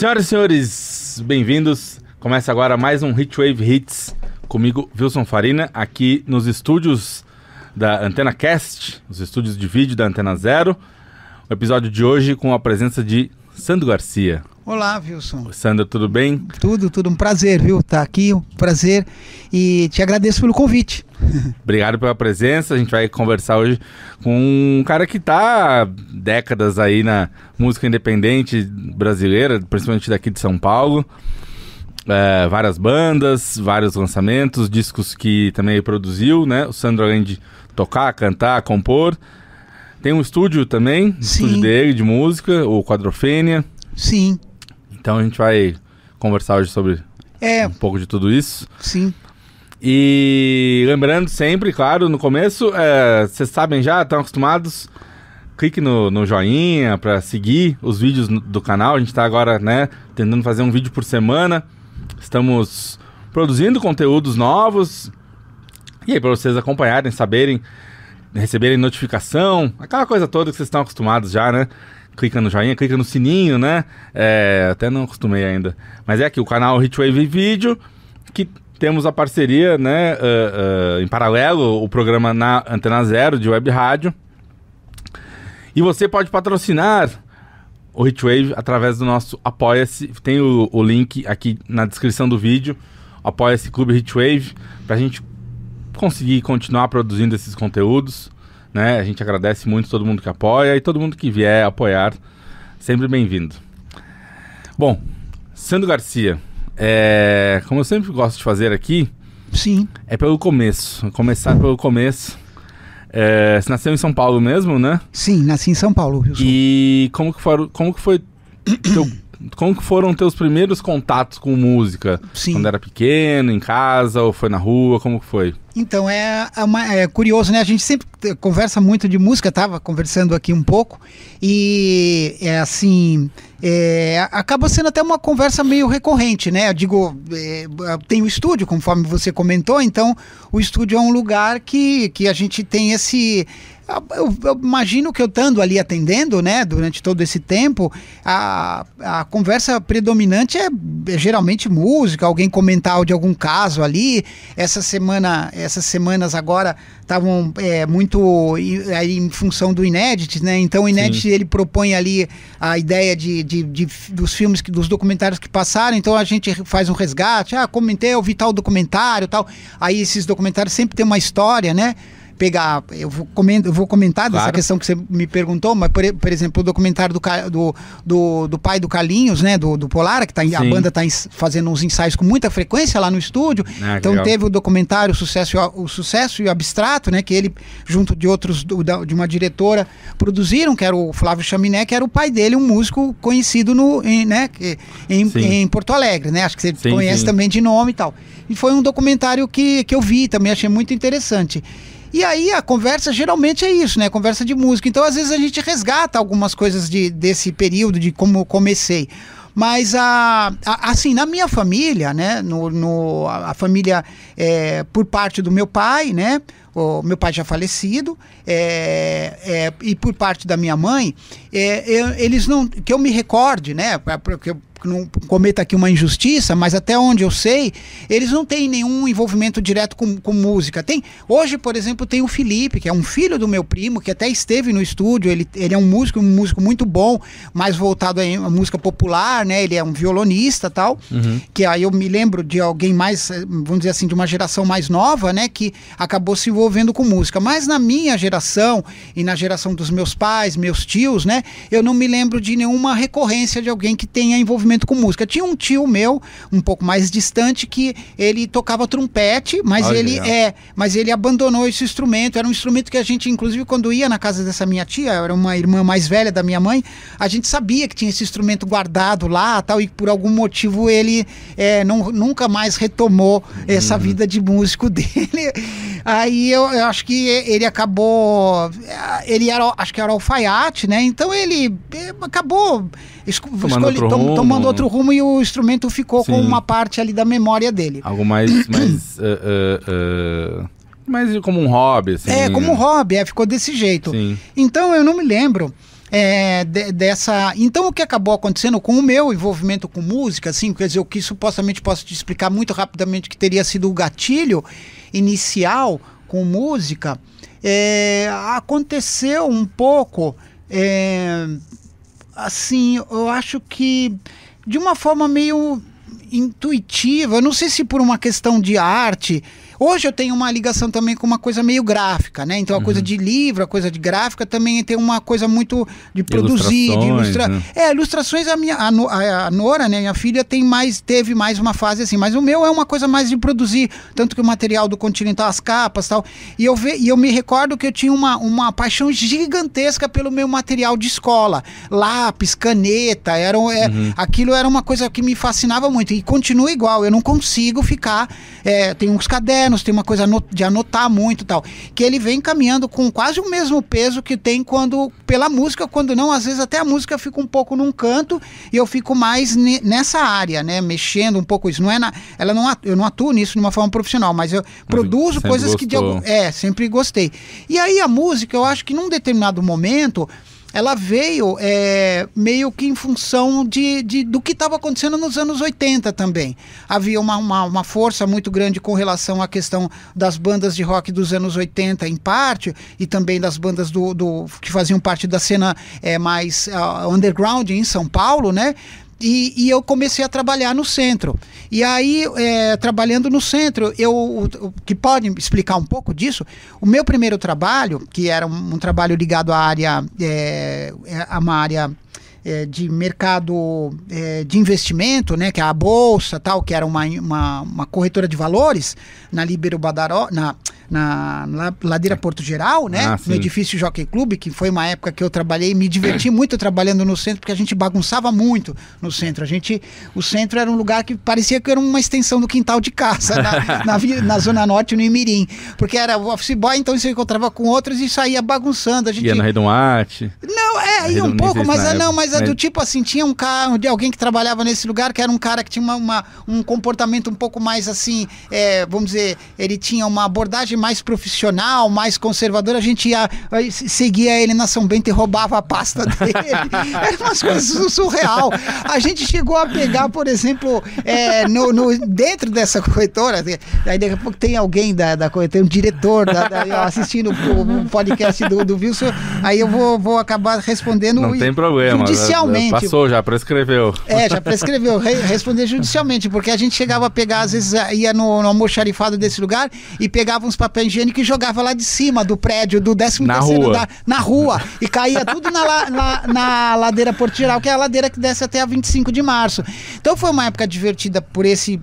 Senhoras e senhores, bem-vindos. Começa agora mais um Hitwave Hits comigo, Wilson Farina, aqui nos estúdios da Antena Cast, os estúdios de vídeo da Antena Zero. O episódio de hoje com a presença de Sandro Garcia. Olá, Wilson. Sandro, tudo bem? Tudo, um prazer, viu? Tá aqui, um prazer, e te agradeço pelo convite. Obrigado pela presença. A gente vai conversar hoje com um cara que tá há décadas aí na música independente brasileira, principalmente daqui de São Paulo. Várias bandas, vários lançamentos, discos que também ele produziu, né? O Sandro, além de tocar, cantar, compor, tem um estúdio também, estúdio dele de música, o Quadrofênia. Sim. Então a gente vai conversar hoje sobre um pouco de tudo isso. Sim. E lembrando sempre, claro, no começo, vocês sabem já, estão acostumados, clique no joinha para seguir os vídeos do canal. A gente está agora, né, tentando fazer um vídeo por semana. Estamos produzindo conteúdos novos. E aí, para vocês acompanharem, saberem, receberem notificação, aquela coisa toda que vocês estão acostumados já, né? Clica no joinha, clica no sininho, né? Até não acostumei ainda. Mas é aqui o canal Hitwave Vídeo, que temos a parceria, né? Em paralelo, o programa na Antena Zero de web rádio. E você pode patrocinar o Hitwave através do nosso Apoia-se. Tem o link aqui na descrição do vídeo. Apoia-se Clube Hitwave, pra gente conseguir continuar produzindo esses conteúdos, né? A gente agradece muito todo mundo que apoia e todo mundo que vier apoiar, sempre bem-vindo. Bom, Sandro Garcia, como eu sempre gosto de fazer aqui, Sim. É pelo começo, começar pelo começo. Você nasceu em São Paulo mesmo, né? Sim, nasci em São Paulo, Wilson. E como que foram teus primeiros contatos com música? Sim. Quando era pequeno, em casa, ou foi na rua, como que foi? Então, é curioso, né? A gente sempre conversa muito de música, estava conversando aqui um pouco, e acaba sendo até uma conversa meio recorrente, né? Eu digo, tem o estúdio, conforme você comentou, então o estúdio é um lugar que a gente tem esse... Eu imagino que eu estando ali atendendo, né, durante todo esse tempo, a conversa predominante é geralmente música, alguém comentar de algum caso ali. Essas semanas agora estavam muito aí em função do Inédit, né? Então o Inédit, ele propõe ali a ideia dos filmes, dos documentários que passaram, então a gente faz um resgate, comentei, eu vi tal documentário, tal. Aí esses documentários sempre tem uma história, né? Eu vou comentar dessa questão que você me perguntou, mas por exemplo, o documentário do pai do Carlinhos, né, do Polara, que a banda está fazendo uns ensaios com muita frequência lá no estúdio. Então legal. Teve o documentário o Sucesso e o Abstrato, né, que ele, junto de outros, de uma diretora, produziram, que era o Flávio Chaminé, que era o pai dele, um músico conhecido em Porto Alegre, né, acho que você conhece também de nome e tal. E foi um documentário que eu vi, também achei muito interessante. E aí a conversa geralmente é isso, né? Conversa de música. Então às vezes a gente resgata algumas coisas desse período, de como comecei. Mas assim, na minha família, né? A família por parte do meu pai, né? O meu pai já falecido, e por parte da minha mãe, eles não, que eu me recorde, né? Porque eu não cometa aqui uma injustiça, mas até onde eu sei, eles não têm nenhum envolvimento direto com música. Hoje, por exemplo, tem o Felipe, que é um filho do meu primo, que até esteve no estúdio. Ele é um músico muito bom, mais voltado à música popular, né? Ele é um violonista e tal, que aí eu me lembro de alguém mais, vamos dizer assim, de uma geração mais nova, né? Que acabou se envolvendo com música. Mas na minha geração e na geração dos meus pais, meus tios, né? Eu não me lembro de nenhuma recorrência de alguém que tenha envolvimento com música. Tinha um tio meu, um pouco mais distante, que ele tocava trompete, mas ele abandonou esse instrumento. Era um instrumento que a gente, inclusive, quando ia na casa dessa minha tia, era uma irmã mais velha da minha mãe, a gente sabia que tinha esse instrumento guardado lá, tal, e por algum motivo ele nunca mais retomou essa vida de músico dele. Aí eu acho que ele acabou, acho que era alfaiate, né? Então ele acabou tomando outro rumo, e o instrumento ficou com uma parte ali da memória dele. Algo mais como um hobby, assim. Como um hobby, ficou desse jeito. Sim. Então eu não me lembro dessa... Então, o que acabou acontecendo com o meu envolvimento com música, assim, quer dizer, o que supostamente posso te explicar muito rapidamente que teria sido o gatilho inicial com música, aconteceu um pouco, assim, eu acho que de uma forma meio intuitiva, eu não sei se por uma questão de arte. Hoje eu tenho uma ligação também com uma coisa meio gráfica, né? Então a coisa de livro, a coisa de gráfica também tem uma coisa muito de produzir, de ilustrar. Né? Ilustrações, a Nora, né, minha filha, teve mais uma fase assim, mas o meu é uma coisa mais de produzir, tanto que o material do Continental, as capas e tal. E eu me recordo que eu tinha uma paixão gigantesca pelo meu material de escola. Lápis, caneta, aquilo era uma coisa que me fascinava muito. E continua igual, eu não consigo ficar... tem uns cadernos, tem uma coisa de anotar muito e tal, que ele vem caminhando com quase o mesmo peso que tem pela música, quando não, às vezes até a música fica um pouco num canto e eu fico mais nessa área, né, mexendo um pouco isso, eu não atuo nisso de uma forma profissional, mas eu produzo coisas que sempre gostei. E aí a música, eu acho que num determinado momento ela veio meio que em função do que estava acontecendo nos anos 80 também. Havia uma força muito grande com relação à questão das bandas de rock dos anos 80, em parte, e também das bandas que faziam parte da cena mais underground em São Paulo, né? E eu comecei a trabalhar no centro. E aí, trabalhando no centro, que pode explicar um pouco disso, o meu primeiro trabalho, que era um trabalho ligado à área, a uma área de mercado de investimento, né, que é a Bolsa, tal, que era uma corretora de valores na Líbero Badaró, na Ladeira Porto Geral, né? No edifício Jockey Club, que foi uma época que eu trabalhei, me diverti muito trabalhando no centro, porque a gente bagunçava muito no centro. O centro era um lugar que parecia que era uma extensão do quintal de casa, na Zona Norte, no Imirim. Porque era o office boy, então você encontrava com outros e saía bagunçando. Ia no Rei do Mate? Não, ia um pouco, mas do tipo assim, tinha um carro de alguém que trabalhava nesse lugar, que era um cara que tinha um comportamento um pouco mais assim, vamos dizer, ele tinha uma abordagem mais profissional, mais conservadora, a gente seguia ele na São Bento e roubava a pasta dele. Era umas coisas surreal. A gente chegou a pegar, por exemplo, dentro dessa corretora, aí daqui a pouco tem alguém da corretora, um diretor assistindo o podcast do Wilson, aí eu vou acabar respondendo. Não tem problema. Judicialmente. Passou, já prescreveu. Já prescreveu. Responder judicialmente, porque a gente chegava a pegar, às vezes ia no almoxarifado desse lugar e pegava uns papel higiênico e jogava lá de cima do prédio do 13º andar, na rua, e caía tudo na ladeira Porto Geral, que é a ladeira que desce até a 25 de março. Então foi uma época divertida por esse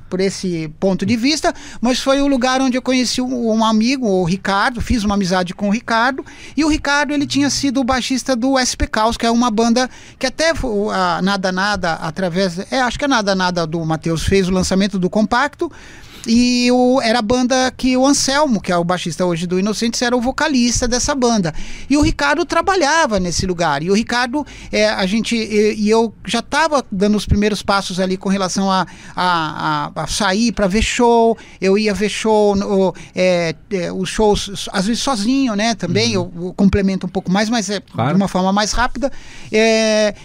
ponto de vista, mas foi o lugar onde eu conheci um amigo, o Ricardo, fiz uma amizade com o Ricardo, e o Ricardo, ele tinha sido o baixista do SP Caos, que é uma banda que até a Nada Nada, através, acho que a Nada Nada do Matheus fez o lançamento do compacto. E era a banda que o Anselmo, que é o baixista hoje do Inocentes, era o vocalista dessa banda. E o Ricardo trabalhava nesse lugar. E o Ricardo, eu já estava dando os primeiros passos ali com relação a sair para ver show. Eu ia ver show, os shows, às vezes sozinho, né? Também eu complemento um pouco mais, mas claro, de uma forma mais rápida.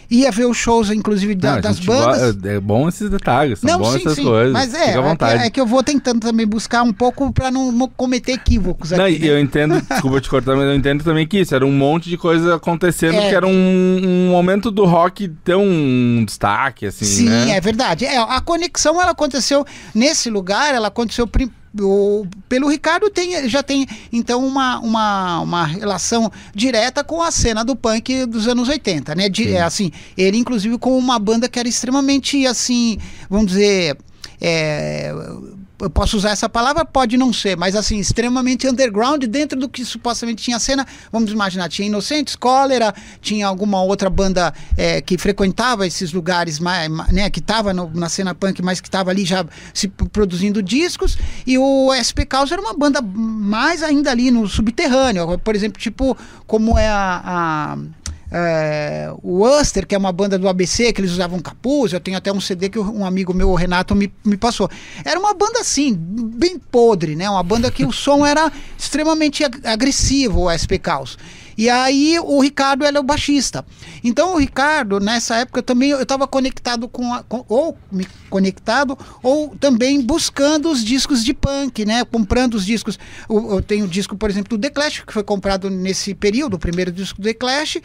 Ia ver os shows, inclusive, das bandas. É bom esses detalhes, são bons essas coisas. Mas fica à vontade. É que eu vou tentando também buscar um pouco para não cometer equívocos aqui. Não, né? Eu entendo, desculpa te cortar, mas eu entendo também que isso era um monte de coisa acontecendo, que era um momento do rock ter um destaque, assim, sim, né? É verdade. A conexão, ela aconteceu nesse lugar, ela aconteceu pelo Ricardo, já tem então uma relação direta com a cena do punk dos anos 80, né? Assim, ele inclusive com uma banda que era extremamente, assim, vamos dizer, eu posso usar essa palavra? Pode não ser, mas assim, extremamente underground dentro do que supostamente tinha a cena. Vamos imaginar, tinha Inocentes, Cólera, tinha alguma outra banda que frequentava esses lugares, né, que estava na cena punk, mas que estava ali já se produzindo discos, e o SP Caos era uma banda mais ainda ali no subterrâneo, por exemplo, tipo, como é o Uster, que é uma banda do ABC, que eles usavam capuz. Eu tenho até um CD que um amigo meu, o Renato, me passou. Era uma banda assim, bem podre, né? Uma banda que o som era extremamente agressivo, o SP Caos. E aí o Ricardo era o baixista. Então o Ricardo, nessa época, eu estava conectado ou me conectado, ou também buscando os discos de punk, né? Comprando os discos. Eu tenho o disco, por exemplo, do The Clash, que foi comprado nesse período, o primeiro disco do The Clash,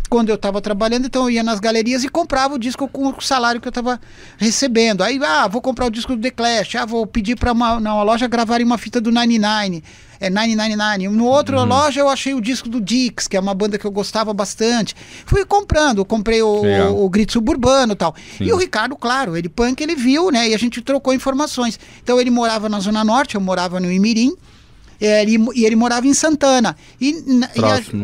quando eu estava trabalhando. Então eu ia nas galerias e comprava o disco com o salário que eu estava recebendo. Aí, vou comprar o disco do The Clash, vou pedir para uma loja gravarem uma fita do 99. 999. No outro loja eu achei o disco do Dix, que é uma banda que eu gostava bastante. Fui comprando, comprei o Grito Suburbano e tal. Sim. E o Ricardo, claro, ele punk, ele viu, né? E a gente trocou informações. Então ele morava na Zona Norte, eu morava no Imirim. E ele morava em Santana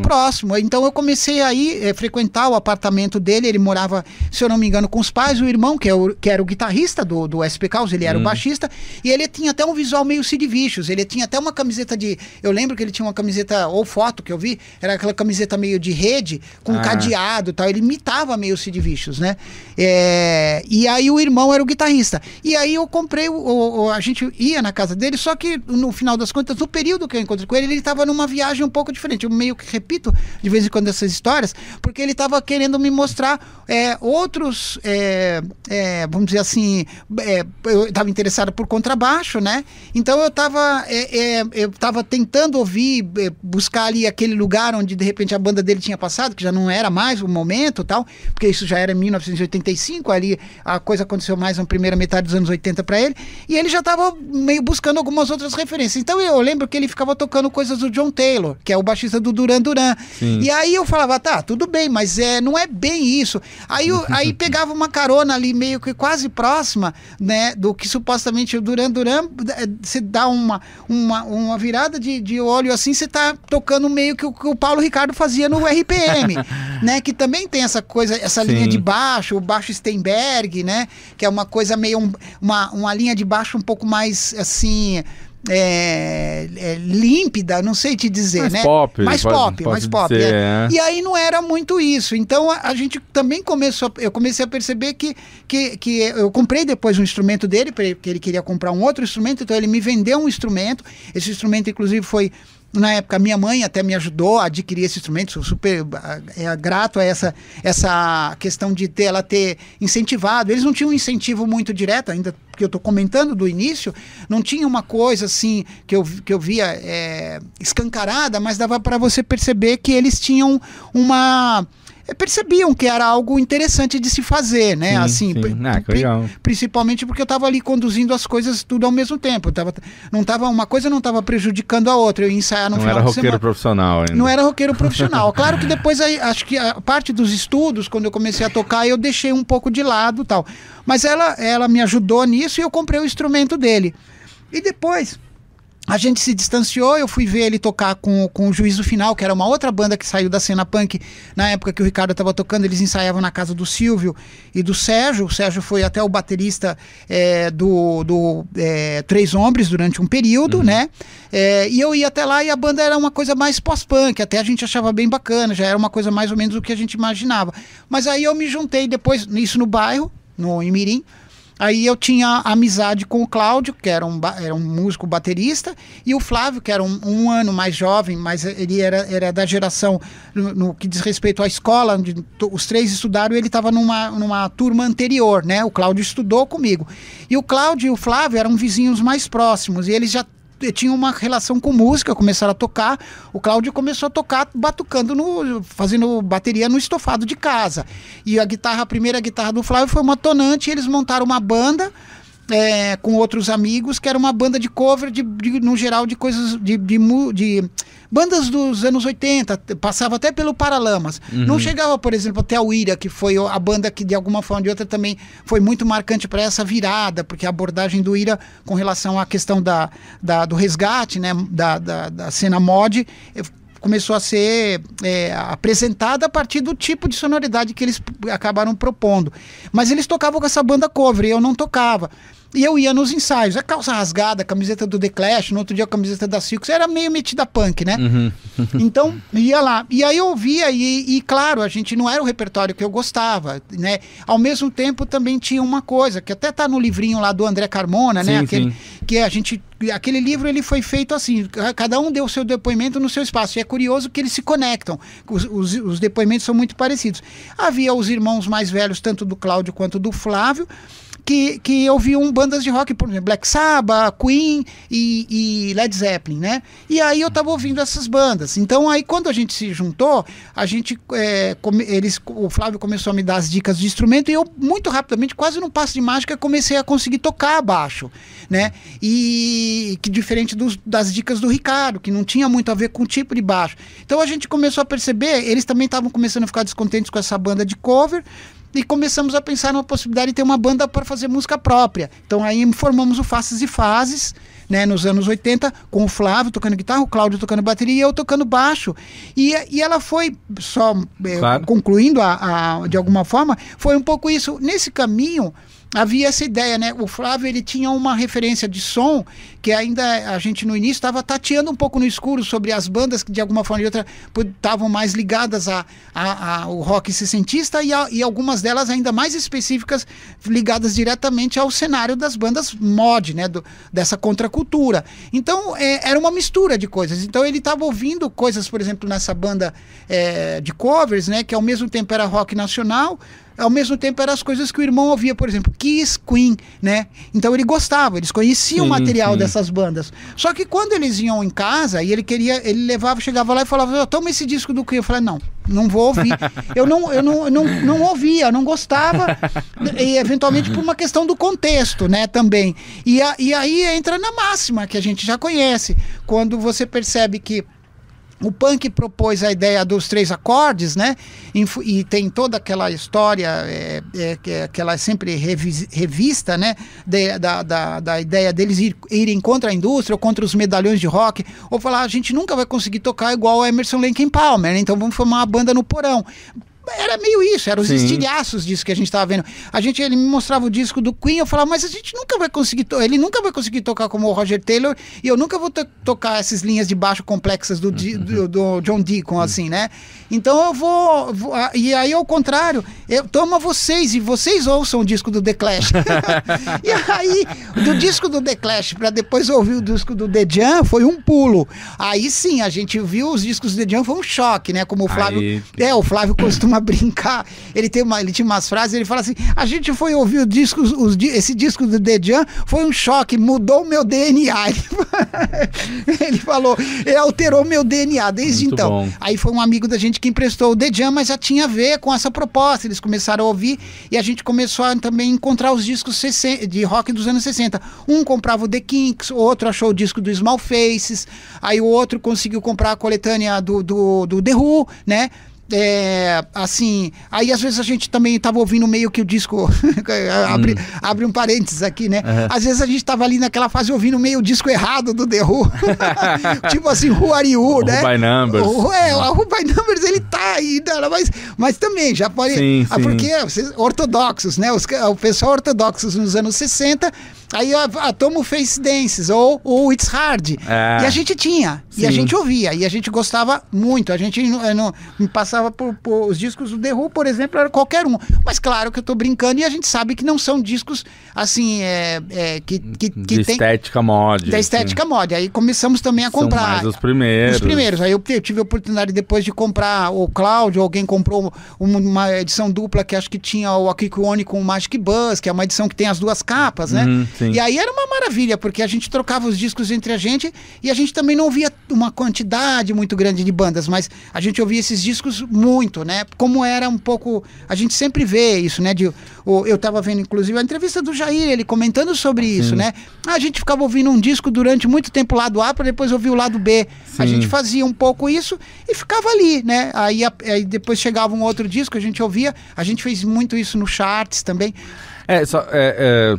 próximo. Então eu comecei a frequentar o apartamento dele. Ele morava, se eu não me engano, com os pais. O irmão, que era o guitarrista do SP Caos, ele era o baixista. E ele tinha até um visual meio Sid Vicious. Ele tinha até uma camiseta eu lembro que ele tinha uma camiseta, ou foto que eu vi, era aquela camiseta meio de rede, com cadeado e tal. Ele imitava meio Sid Vicious, né? E aí o irmão era o guitarrista. E aí eu comprei, a gente ia na casa dele, só que no final das contas, no período que eu encontrei com ele estava numa viagem um pouco diferente. Eu meio que repito de vez em quando essas histórias, porque ele estava querendo me mostrar outros, vamos dizer assim, eu estava interessado por contrabaixo, né? Então eu estava tentando ouvir, buscar ali aquele lugar onde de repente a banda dele tinha passado, que já não era mais o momento tal, porque isso já era em 1985, ali a coisa aconteceu mais na primeira metade dos anos 80 para ele, e ele já estava meio buscando algumas outras referências. Então eu lembro que ele ficava tocando coisas do John Taylor, que é o baixista do Duran Duran. Sim. E aí eu falava, tá, tudo bem, mas não é bem isso. Aí pegava uma carona ali meio que quase próxima, né, do que supostamente o Duran Duran, você dá uma virada de olho assim, você tá tocando meio que o Paulo Ricardo fazia no RPM, né, que também tem essa coisa, essa linha de baixo, o baixo Steinberg, né, que é uma coisa meio, uma linha de baixo um pouco mais assim, límpida, não sei te dizer, mais pop, mais pop. Dizer, E aí não era muito isso. Então a gente também eu comecei a perceber que eu comprei depois um instrumento dele, porque ele queria comprar um outro instrumento, então ele me vendeu um instrumento. Esse instrumento, inclusive, foi... Na época, minha mãe até me ajudou a adquirir esse instrumento, sou super grato a essa questão de ela ter incentivado. Eles não tinham um incentivo muito direto, ainda que eu estou comentando do início, não tinha uma coisa assim que eu via escancarada, mas dava para você perceber que eles tinham percebiam que era algo interessante de se fazer, né? Sim, assim, legal. Principalmente porque eu estava ali conduzindo as coisas tudo ao mesmo tempo. Uma coisa não estava prejudicando a outra. Eu ia ensaiar no final de semana. Não era roqueiro profissional ainda. Não era roqueiro profissional. Claro que depois, acho que a parte dos estudos, quando eu comecei a tocar, eu deixei um pouco de lado e tal. Mas ela me ajudou nisso e eu comprei o instrumento dele. E depois... a gente se distanciou, eu fui ver ele tocar com o Juízo Final, que era uma outra banda que saiu da cena punk na época que o Ricardo estava tocando. Eles ensaiavam na casa do Silvio e do Sérgio. O Sérgio foi até o baterista do Três Hombres durante um período, né? E eu ia até lá e a banda era uma coisa mais pós-punk, até a gente achava bem bacana, já era uma coisa mais ou menos o que a gente imaginava. Mas aí eu me juntei depois, isso no bairro, no Imirim. Aí eu tinha amizade com o Cláudio, que era um músico baterista, e o Flávio, que era um ano mais jovem, mas ele era da geração, no que diz respeito à escola, onde os três estudaram, ele estava numa turma anterior, né? O Cláudio estudou comigo. E o Cláudio e o Flávio eram vizinhos mais próximos, e eles já tinham uma relação com música, começaram a tocar. O Cláudio começou a tocar batucando, fazendo bateria no estofado de casa. E a primeira guitarra do Flávio foi uma tonante, e eles montaram uma banda com outros amigos, que era uma banda de cover, no geral, de coisas de bandas dos anos 80, passava até pelo Paralamas. Não chegava, por exemplo, até o Ira, que foi a banda que de alguma forma ou de outra também foi muito marcante para essa virada, porque a abordagem do Ira com relação à questão do resgate, né, da cena mod, começou a ser apresentada a partir do tipo de sonoridade que eles acabaram propondo. Mas eles tocavam com essa banda cover e eu não tocava. E eu ia nos ensaios, a calça rasgada, a camiseta do The Clash, no outro dia a camiseta da Silks, era meio metida punk, né? Então, ia lá. E aí eu ouvia, e claro, a gente não era o repertório que eu gostava, né? Ao mesmo tempo também tinha uma coisa, que até tá no livrinho lá do André Carmona, né? Que a gente... Aquele livro ele foi feito assim, cada um deu o seu depoimento no seu espaço, e é curioso que eles se conectam, os depoimentos são muito parecidos. Havia os irmãos mais velhos, tanto do Cláudio quanto do Flávio, que ouviam bandas de rock, por exemplo, Black Sabbath, Queen e Led Zeppelin, né? E aí eu tava ouvindo essas bandas. Então aí quando a gente se juntou, a gente, o Flávio começou a me dar as dicas de instrumento e eu muito rapidamente, quase num passo de mágica, comecei a conseguir tocar baixo, né? E que diferente das dicas do Ricardo, que não tinha muito a ver com o tipo de baixo. Então a gente começou a perceber, eles também estavam começando a ficar descontentes com essa banda de cover, e começamos a pensar numa possibilidade de ter uma banda para fazer música própria. Então aí formamos o Faces e Fases, né, nos anos 80, com o Flávio tocando guitarra, o Cláudio tocando bateria e eu tocando baixo. E ela foi, só claro, concluindo de alguma forma, foi um pouco isso. Nesse caminho, havia essa ideia, né? O Flávio, ele tinha uma referência de som que ainda a gente no início estava tateando um pouco no escuro sobre as bandas que de alguma forma ou de outra estavam mais ligadas ao rock sessentista e algumas delas ainda mais específicas ligadas diretamente ao cenário das bandas mod, né? Dessa contracultura. Então era uma mistura de coisas. Então ele estava ouvindo coisas, por exemplo, nessa banda de covers, né? Que ao mesmo tempo era rock nacional, ao mesmo tempo eram as coisas que o irmão ouvia, por exemplo, Kiss, Queen, né? Então ele gostava, eles conheciam o material dessas bandas. Só que quando eles iam em casa e ele levava, chegava lá e falava, toma esse disco do Queen. Eu falei, não vou ouvir. Eu não ouvia, eu não gostava, e eventualmente por uma questão do contexto, né, também. E aí entra na máxima, que a gente já conhece, quando você percebe que o punk propôs a ideia dos 3 acordes, né? E tem toda aquela história que ela é sempre revista, né? Da ideia deles irem contra a indústria ou contra os medalhões de rock, ou falar, a gente nunca vai conseguir tocar igual o Emerson Lake and Palmer, né? Então vamos formar uma banda no porão. Era meio isso, eram os estilhaços disso que a gente estava vendo. Ele me mostrava o disco do Queen, eu falava, mas a gente nunca vai conseguir, ele nunca vai conseguir tocar como o Roger Taylor, e eu nunca vou tocar essas linhas de baixo complexas do John Deacon, assim, né? Então eu vou e aí ao contrário, eu tomo vocês, e vocês ouçam o disco do The Clash. E aí, do disco do The Clash para depois ouvir o disco do The Jam, foi um pulo. Aí sim, a gente viu os discos do The Jam, foi um choque, né? Como o Flávio, o Flávio costuma brincar, ele tinha umas frases, ele fala assim, a gente foi ouvir esse disco do The Jam, foi um choque, mudou o meu DNA. Ele falou, alterou meu DNA desde muito então. Bom. Aí foi um amigo da gente que emprestou o The Jam, mas já tinha a ver com essa proposta, eles começaram a ouvir e a gente começou a também encontrar os discos de rock dos anos 60. Um comprava o The Kinks, o outro achou o disco do Small Faces, aí o outro conseguiu comprar a coletânea do The Who, né? Assim, aí às vezes a gente também estava ouvindo meio que o disco abre um parênteses aqui, né? Às vezes a gente estava ali naquela fase ouvindo meio o disco errado do The Who. Tipo assim, Who Are You, né? Who by Numbers. O Who by Numbers, ele tá aí, mas também já pode... Sim. Porque ortodoxos, né? O pessoal ortodoxos nos anos 60... Aí a Tomo Face Dances ou It's Hard. E a gente tinha. Sim. E a gente ouvia. E a gente gostava muito. A gente não passava por os discos do The Who, por exemplo, era qualquer um. Mas claro que eu tô brincando e a gente sabe que não são discos assim que tem estética mod. Da estética mod. Aí começamos também a comprar. São mais os primeiros. Os primeiros. Aí eu tive a oportunidade depois de comprar o Cláudio, alguém comprou uma edição dupla que acho que tinha o Akiko Oni com o Magic Buzz, que é uma edição que tem as 2 capas, né? Sim. E aí era uma maravilha, porque a gente trocava os discos entre a gente e a gente também não ouvia uma quantidade muito grande de bandas, mas a gente ouvia esses discos muito, né? Como era um pouco... A gente sempre vê isso, né? Eu estava vendo, inclusive, a entrevista do Jair, ele comentando sobre isso, né? A gente ficava ouvindo um disco durante muito tempo o lado A para depois ouvir o lado B. Sim. A gente fazia um pouco isso e ficava ali, né? Aí depois chegava um outro disco, a gente ouvia. A gente fez muito isso no Charts também.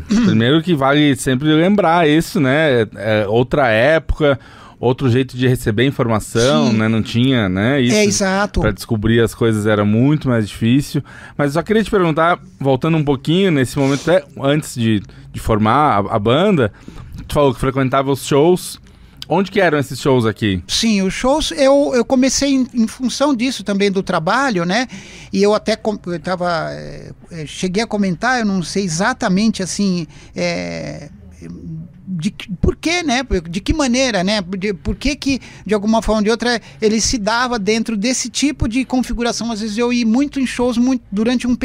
Primeiro que vale sempre lembrar isso, né? Outra época, outro jeito de receber informação, Sim. né? Não tinha, né? Isso, exato. para descobrir as coisas era muito mais difícil. Mas eu só queria te perguntar, voltando um pouquinho nesse momento, até antes de formar a banda, tu falou que frequentava os shows. Onde que eram esses shows aqui? Sim, os shows eu comecei em função disso também, do trabalho, né? E eu até cheguei a comentar, eu não sei exatamente assim, por quê, né? De que maneira, né? Por que de alguma forma ou de outra ele se dava dentro desse tipo de configuração? Às vezes eu ia muito em shows durante um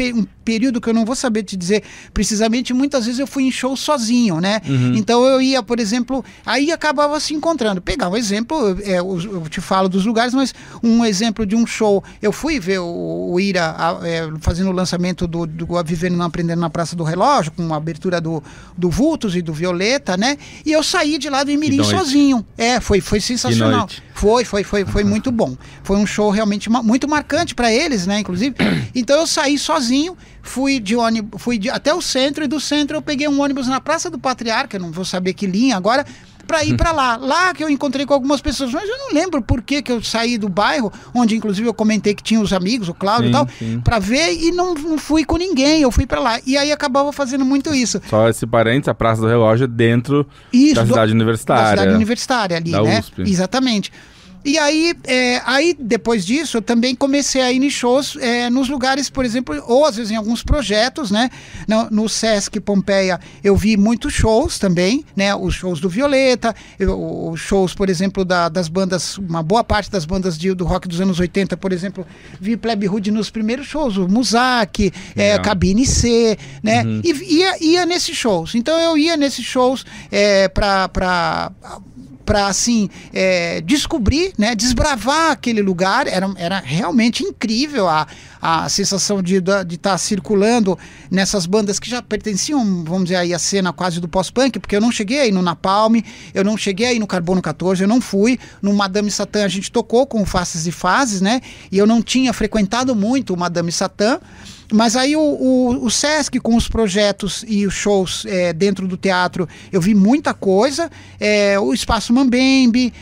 período que eu não vou saber te dizer precisamente, muitas vezes eu fui em show sozinho, né? Então eu ia, por exemplo, aí acabava se encontrando. Pegar um exemplo, eu te falo dos lugares, mas um exemplo de um show, eu fui ver o Ira fazendo o lançamento do A Vivendo e Não Aprendendo na Praça do Relógio, com a abertura do Vultos e do Violeta, né? E eu saí de lá do Imirim sozinho. Foi sensacional. Foi muito bom. Foi um show realmente muito marcante para eles, né? Inclusive. Então eu saí sozinho, fui de ônibus, até o centro, e do centro eu peguei um ônibus na Praça do Patriarca, não vou saber que linha agora, para ir para lá. Lá que eu encontrei com algumas pessoas, mas eu não lembro por que eu saí do bairro, onde inclusive eu comentei que tinha os amigos, o Cláudio e tal, para ver, e não fui com ninguém, eu fui para lá. E aí acabava fazendo muito isso. Só esse parênteses, a Praça do Relógio é dentro da cidade universitária. Da cidade universitária ali, da né? USP. Exatamente. E aí, depois disso, eu também comecei a ir em shows nos lugares, por exemplo, ou às vezes em alguns projetos, né? No Sesc Pompeia eu vi muitos shows também, né? Os shows do Violeta, os shows, por exemplo, das bandas, uma boa parte das bandas do rock dos anos 80, por exemplo, vi Plebe Rude nos primeiros shows, o Muzak, Cabine C, né? E ia nesses shows. Então eu ia nesses shows para assim, descobrir, né, desbravar aquele lugar. Era realmente incrível a sensação de estar circulando nessas bandas que já pertenciam, vamos dizer aí, à cena quase do pós-punk, porque eu não cheguei aí no Napalm, eu não cheguei aí no Carbono 14, eu não fui. No Madame Satã a gente tocou com o Faces e Fases, né, e eu não tinha frequentado muito o Madame Satã. Mas aí o Sesc, com os projetos e os shows dentro do teatro, eu vi muita coisa. O Espaço Mambembe,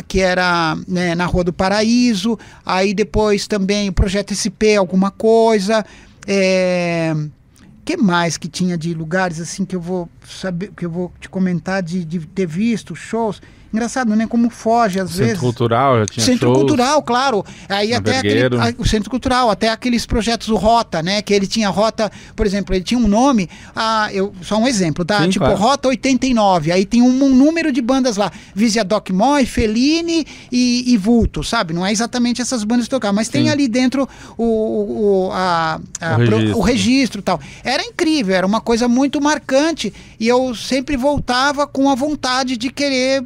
que era, né, na Rua do Paraíso. Aí depois também o Projeto SP, alguma coisa. Que mais que tinha de lugares assim que eu vou saber, que eu vou te comentar de ter visto shows? Engraçado, né? Como foge às vezes. Centro Cultural já tinha Centro shows. Cultural, claro. Aí até o Centro Cultural, até aqueles projetos, o Rota, né? Que ele tinha Rota, por exemplo, ele tinha um nome, só um exemplo, tá? Sim, tipo, claro. Rota 89. Aí tem um número de bandas lá. Visia Doc Moy, Fellini e Vulto, sabe? Não é exatamente essas bandas que tocavam, mas tem ali dentro o registro e tal. Era incrível, era uma coisa muito marcante, e eu sempre voltava com a vontade de querer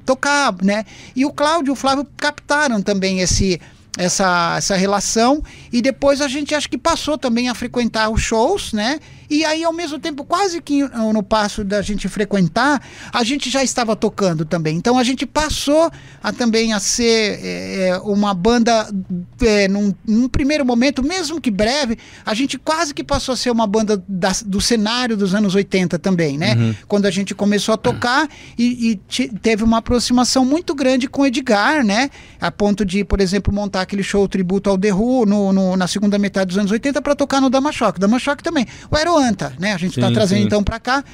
tocar, né? E o Cláudio e o Flávio captaram também essa relação, e depois a gente acho que passou também a frequentar os shows, né? E aí, ao mesmo tempo, quase que no passo da gente frequentar, a gente já estava tocando também. Então a gente passou também a ser uma banda, num primeiro momento, mesmo que breve, a gente quase que passou a ser uma banda do cenário dos anos 80 também, né? Quando a gente começou a tocar e teve uma aproximação muito grande com o Edgar, né? A ponto de, por exemplo, montar aquele show tributo ao The Who na segunda metade dos anos 80 para tocar no Damachoque. Damachoque também. O Aeroanta, né? A gente está trazendo então para cá.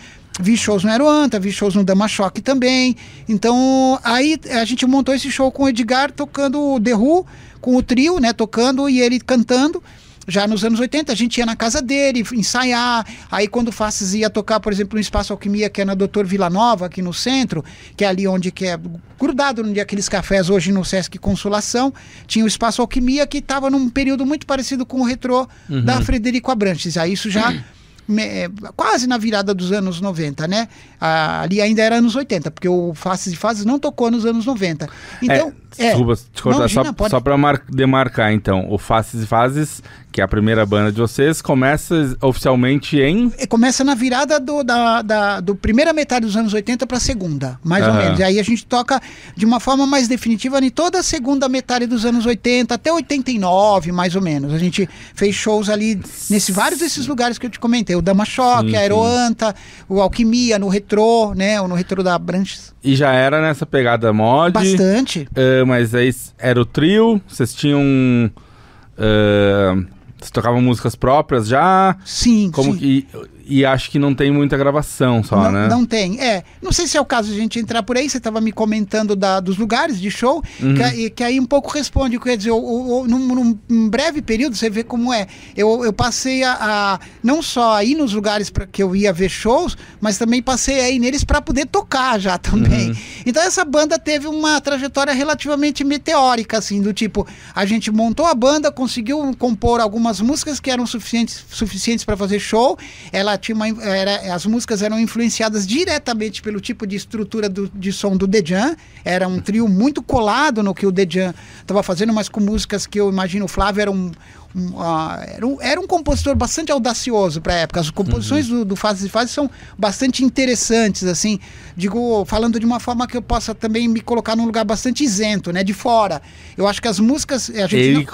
Vi shows no Aeroanta, vi shows no Damachoque também. Então, aí a gente montou esse show com o Edgar tocando o The Who, com o trio, né? Tocando e ele cantando. Já nos anos 80, a gente ia na casa dele ensaiar. Aí quando o Faces ia tocar, por exemplo, no Espaço Alquimia, que é na Doutor Vila Nova, aqui no centro, que é ali onde que é grudado num aqueles cafés hoje no Sesc Consolação, tinha o Espaço Alquimia, que estava num período muito parecido com o retrô da Frederico Abrantes. Aí isso já quase na virada dos anos 90, né? Ali ainda era anos 80, porque o Faces e Fases não tocou nos anos 90. Então, desculpa te cortar, só para demarcar, então. O Faces e Fases, que é a primeira banda de vocês, começa oficialmente em... Começa na virada do primeira metade dos anos 80 para a segunda, mais ou menos. E aí a gente toca de uma forma mais definitiva em toda a segunda metade dos anos 80, até 89, mais ou menos. A gente fez shows ali, vários desses lugares que eu te comentei. O Dama Choque, a Aeroanta, o Alquimia, no Retrô, né? No Retrô da Branches. E já era nessa pegada mod? Bastante. Mas aí era o trio, vocês tinham... Vocês tocavam músicas próprias já? Sim, Como sim. E acho que não tem muita gravação só, né? Não tem. Não sei se é o caso de a gente entrar por aí, você estava me comentando dos lugares de show, que aí um pouco responde, quer dizer, num breve período, você vê como é. Eu passei a não só a ir nos lugares que eu ia ver shows, mas também passei a ir neles para poder tocar já também. Então essa banda teve uma trajetória relativamente meteórica, assim, do tipo, a gente montou a banda, conseguiu compor algumas músicas que eram suficientes para fazer show, ela tinha as músicas eram influenciadas diretamente pelo tipo de estrutura de som do Dejan. Era um trio muito colado no que o Dejan estava fazendo, mas com músicas que eu imagino o Flávio era um compositor bastante audacioso para a época. As composições do Fases e Fases são bastante interessantes, assim, falando de uma forma que eu possa também me colocar num lugar bastante isento, né, de fora. Eu acho que as músicas... Ele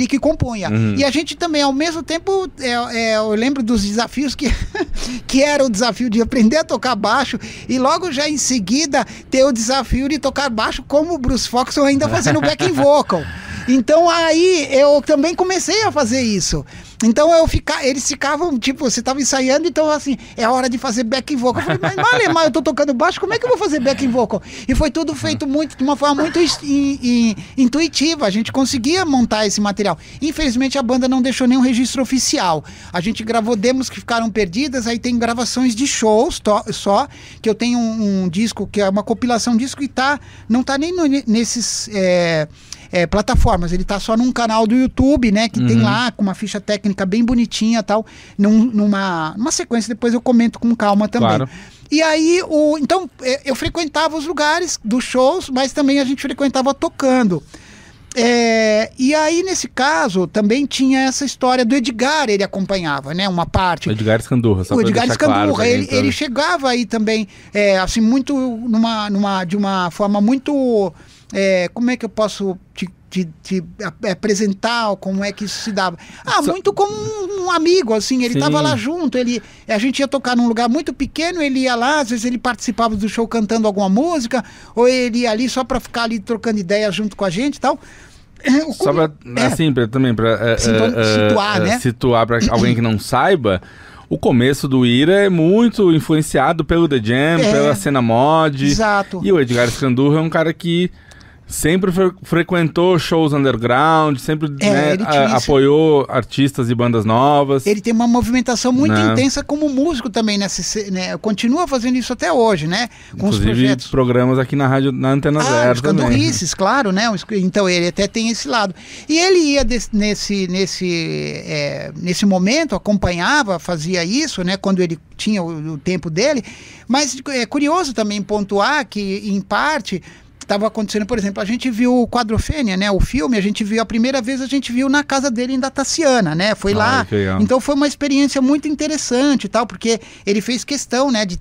que compunha. E a gente também, ao mesmo tempo, eu lembro dos desafios que era o desafio de aprender a tocar baixo e logo já em seguida ter o desafio de tocar baixo como o Bruce Foxton ainda fazendo backing vocal. Então aí eu também comecei a fazer isso. Então eles ficavam, tipo, você estava ensaiando, então assim, é hora de fazer backing vocal. Eu falei, mas eu tô tocando baixo, como é que eu vou fazer backing vocal? E foi tudo feito de uma forma muito intuitiva, a gente conseguia montar esse material. Infelizmente a banda não deixou nenhum registro oficial. A gente gravou demos que ficaram perdidas, aí tem gravações de shows só, que eu tenho um disco, que é uma compilação disco e não tá nem nesses... plataformas, ele tá só num canal do YouTube, né, que tem lá com uma ficha técnica bem bonitinha e tal, numa sequência, depois eu comento com calma também. Claro. E aí, então, eu frequentava os lugares dos shows, mas também a gente frequentava tocando. E aí, nesse caso, também tinha essa história do Edgar, ele acompanhava, né, uma parte. O Edgar Escandurra, só pra deixar claro. Ele chegava aí também, assim, muito, de uma forma muito... como é que eu posso te apresentar, como é que isso se dava? Muito como um amigo, assim, ele estava lá junto, a gente ia tocar num lugar muito pequeno, ele ia lá, às vezes ele participava do show cantando alguma música, ou ele ia ali só para ficar ali trocando ideias junto com a gente e tal. Só para, assim, também para situar, né? Situar para alguém que não saiba, o começo do Ira é muito influenciado pelo The Jam, pela cena mod. Exato. E o Edgar Escandurra é um cara que sempre frequentou shows underground, sempre apoiou artistas e bandas novas. Ele tem uma movimentação muito intensa como músico também, né? Continua fazendo isso até hoje, né? Com inclusive, os projetos. Programas aqui na rádio, na Antena Zero os também. Candurrices, claro, né? Então ele até tem esse lado. E ele ia nesse momento, acompanhava, fazia isso, né? Quando ele tinha o tempo dele. Mas é curioso também pontuar que, em parte... estava acontecendo, por exemplo, a gente viu o Quadrofênia, né, o filme, a primeira vez a gente viu na casa dele em Dataciana, né, foi lá, então foi uma experiência muito interessante e tal, porque ele fez questão, né, de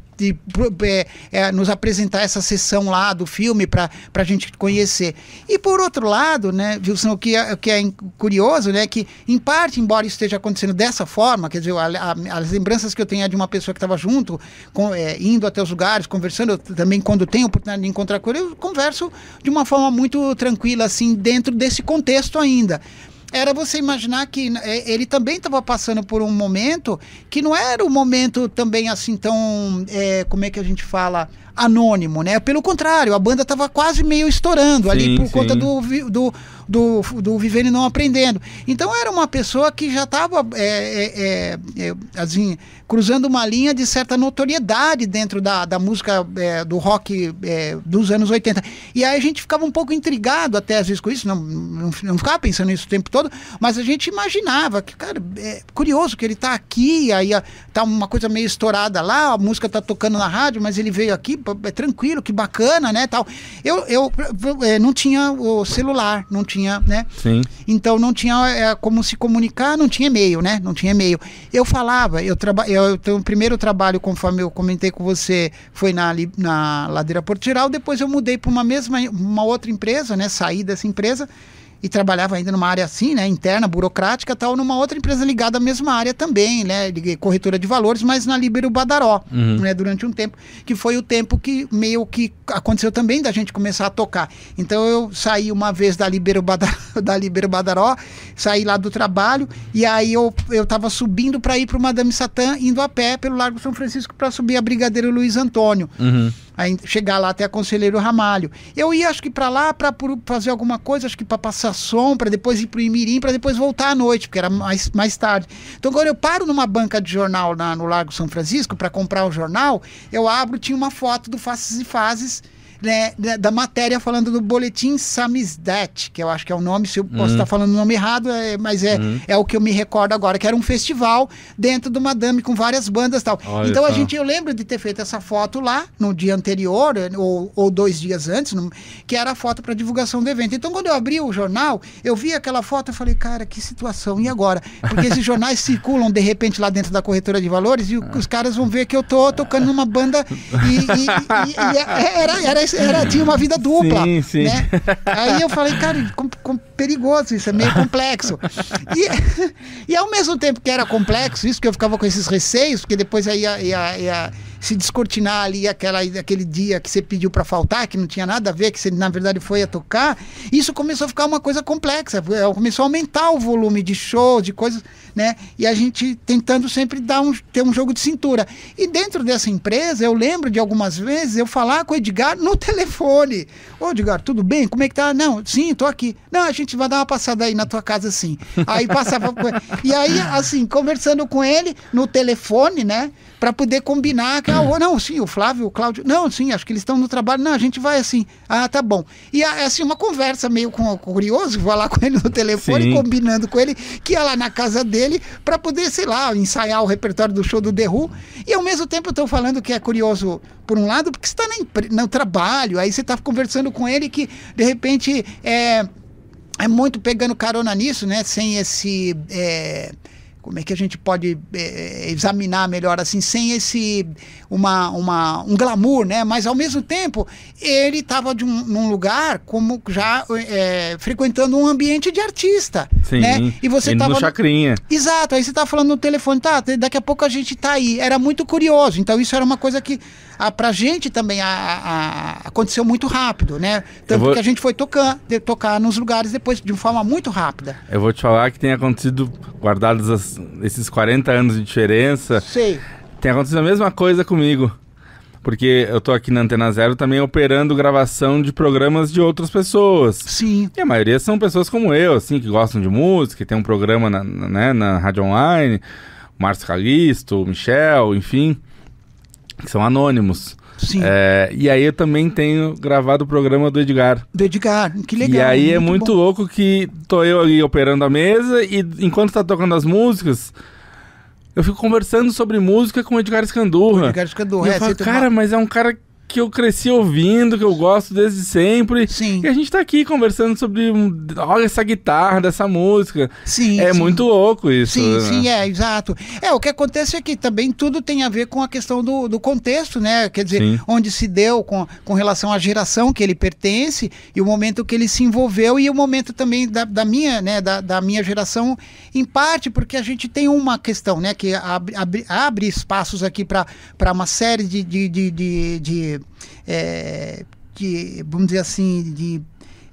nos apresentar essa sessão lá do filme para a gente conhecer. E por outro lado, né, Wilson, o que é curioso, né, que em parte, embora isso esteja acontecendo dessa forma, quer dizer, as lembranças que eu tenho é de uma pessoa que estava junto, indo até os lugares, conversando, eu também quando tenho a oportunidade de encontrar com ele, eu converso de uma forma muito tranquila, assim, dentro desse contexto ainda. Era você imaginar que ele também estava passando por um momento que não era um momento também assim tão, como é que a gente fala, anônimo, né? Pelo contrário, a banda estava quase meio estourando ali por conta do Vivendo e Não Aprendendo. Então era uma pessoa que já estava assim, cruzando uma linha de certa notoriedade dentro da música do rock dos anos 80. E aí a gente ficava um pouco intrigado até às vezes com isso, não ficava pensando nisso o tempo todo, mas a gente imaginava que, cara, é curioso que ele tá aqui, aí tá uma coisa meio estourada lá, a música tá tocando na rádio, mas ele veio aqui, tranquilo, que bacana, né, tal. Eu não tinha o celular, não tinha, né? Sim. Então não tinha como se comunicar, não tinha e-mail, né? Não tinha e-mail. Eu falava, o primeiro trabalho, conforme eu comentei com você, foi na Ladeira Porto Geral, depois eu mudei para uma outra empresa, né? Saí dessa empresa e trabalhava ainda numa área assim, né, interna, burocrática, tal, numa outra empresa ligada à mesma área também, né, de corretora de valores, mas na Líbero Badaró, né, durante um tempo, que foi o tempo que meio que aconteceu também da gente começar a tocar. Então eu saí uma vez da Líbero Badaró, saí lá do trabalho, e aí eu tava subindo para ir para o Madame Satã, indo a pé pelo Largo São Francisco para subir a Brigadeiro Luiz Antônio. Aí chegar lá até a Conselheiro Ramalho. Eu ia, acho que para lá, para fazer alguma coisa, acho que para passar som, para depois ir pro Imirim, para depois voltar à noite, porque era mais tarde. Então, quando eu paro numa banca de jornal no Largo São Francisco para comprar o jornal, eu abro, tinha uma foto do Faces e Fases, né, da matéria falando do Boletim Samizdat, que eu acho que é o nome, se eu posso estar falando o nome errado, mas é o que eu me recordo agora, que era um festival dentro do Madame com várias bandas e tal. Olha então só. eu lembro de ter feito essa foto lá no dia anterior, ou 2 dias antes, que era a foto para divulgação do evento. Então quando eu abri o jornal, eu vi aquela foto e falei, cara, que situação, e agora? Porque esses jornais circulam de repente lá dentro da corretora de valores e os caras vão ver que eu tô tocando numa banda tinha uma vida dupla, sim, sim. né? Aí eu falei, cara, perigoso, isso é meio complexo. E ao mesmo tempo que era complexo, isso que eu ficava com esses receios, porque depois aí ia se descortinar ali aquele dia que você pediu para faltar, que não tinha nada a ver, que você na verdade foi a tocar, isso começou a ficar uma coisa complexa, começou a aumentar o volume de shows, de coisas, né? E a gente tentando sempre ter um jogo de cintura. E dentro dessa empresa, eu lembro de algumas vezes eu falar com o Edgar no telefone. Ô, Edgar, tudo bem? Como é que tá? Não, sim, tô aqui. Não, a gente vai dar uma passada aí na tua casa, sim. Aí passava... E aí, assim, conversando com ele no telefone, né? Para poder combinar que, não, sim, o Flávio, o Cláudio, não, sim, acho que eles estão no trabalho, não, a gente vai assim, tá bom. E assim, uma conversa meio curioso, vou lá com ele no telefone, sim, combinando com ele, que ia lá na casa dele para poder, sei lá, ensaiar o repertório do show do The Who. E ao mesmo tempo eu estou falando que é curioso, por um lado, porque você está no trabalho, aí você está conversando com ele que, de repente, é muito pegando carona nisso, né, sem esse... como é que a gente pode examinar melhor assim, sem esse um glamour, né? Mas ao mesmo tempo ele estava num lugar como já frequentando um ambiente de artista, sim, né? E você estava no Chacrinha. Exato, aí você estava falando no telefone, daqui a pouco a gente tá aí. Era muito curioso, então isso era uma coisa que pra gente também aconteceu muito rápido, né? Tanto que a gente foi tocar nos lugares depois de uma forma muito rápida. Eu vou te falar que tem acontecido, guardados esses 40 anos de diferença, sei, tem acontecido a mesma coisa comigo. Porque eu tô aqui na Antena Zero também operando gravação de programas de outras pessoas. Sim. E a maioria são pessoas como eu, assim, que gostam de música, que tem um programa na Rádio Online, o Márcio Calisto, o Michel, enfim, que são anônimos. Sim. E aí eu também tenho gravado o programa do Edgar. Do Edgar, que legal. E aí é muito louco que tô eu ali operando a mesa e enquanto tá tocando as músicas, eu fico conversando sobre música com o Edgar Scandurra. Edgar Scandurra, e eu falo, cara, mas é um cara que eu cresci ouvindo, que eu gosto desde sempre. Sim. E a gente tá aqui conversando sobre, olha essa guitarra dessa música. Sim, sim. Muito louco isso. Sim, né? sim, exato. O que acontece é que também tudo tem a ver com a questão do contexto, né? Quer dizer, sim, onde se deu com relação à geração que ele pertence e o momento que ele se envolveu e o momento também da minha geração, em parte porque a gente tem uma questão, né? Que abre espaços aqui para uma série de vamos dizer assim, de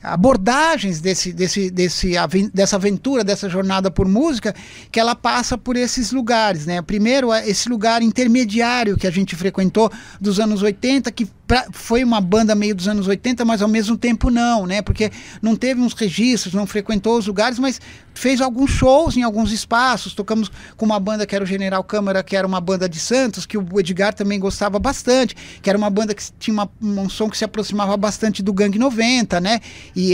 abordagens dessa aventura, dessa jornada por música, que ela passa por esses lugares, né? Primeiro, esse lugar intermediário que a gente frequentou dos anos 80, que foi uma banda meio dos anos 80, mas ao mesmo tempo não, né? Porque não teve uns registros, não frequentou os lugares, mas fez alguns shows em alguns espaços. Tocamos com uma banda que era o General Câmara, que era uma banda de Santos, que o Edgar também gostava bastante, que era uma banda que tinha um som que se aproximava bastante do Gangue 90, né? E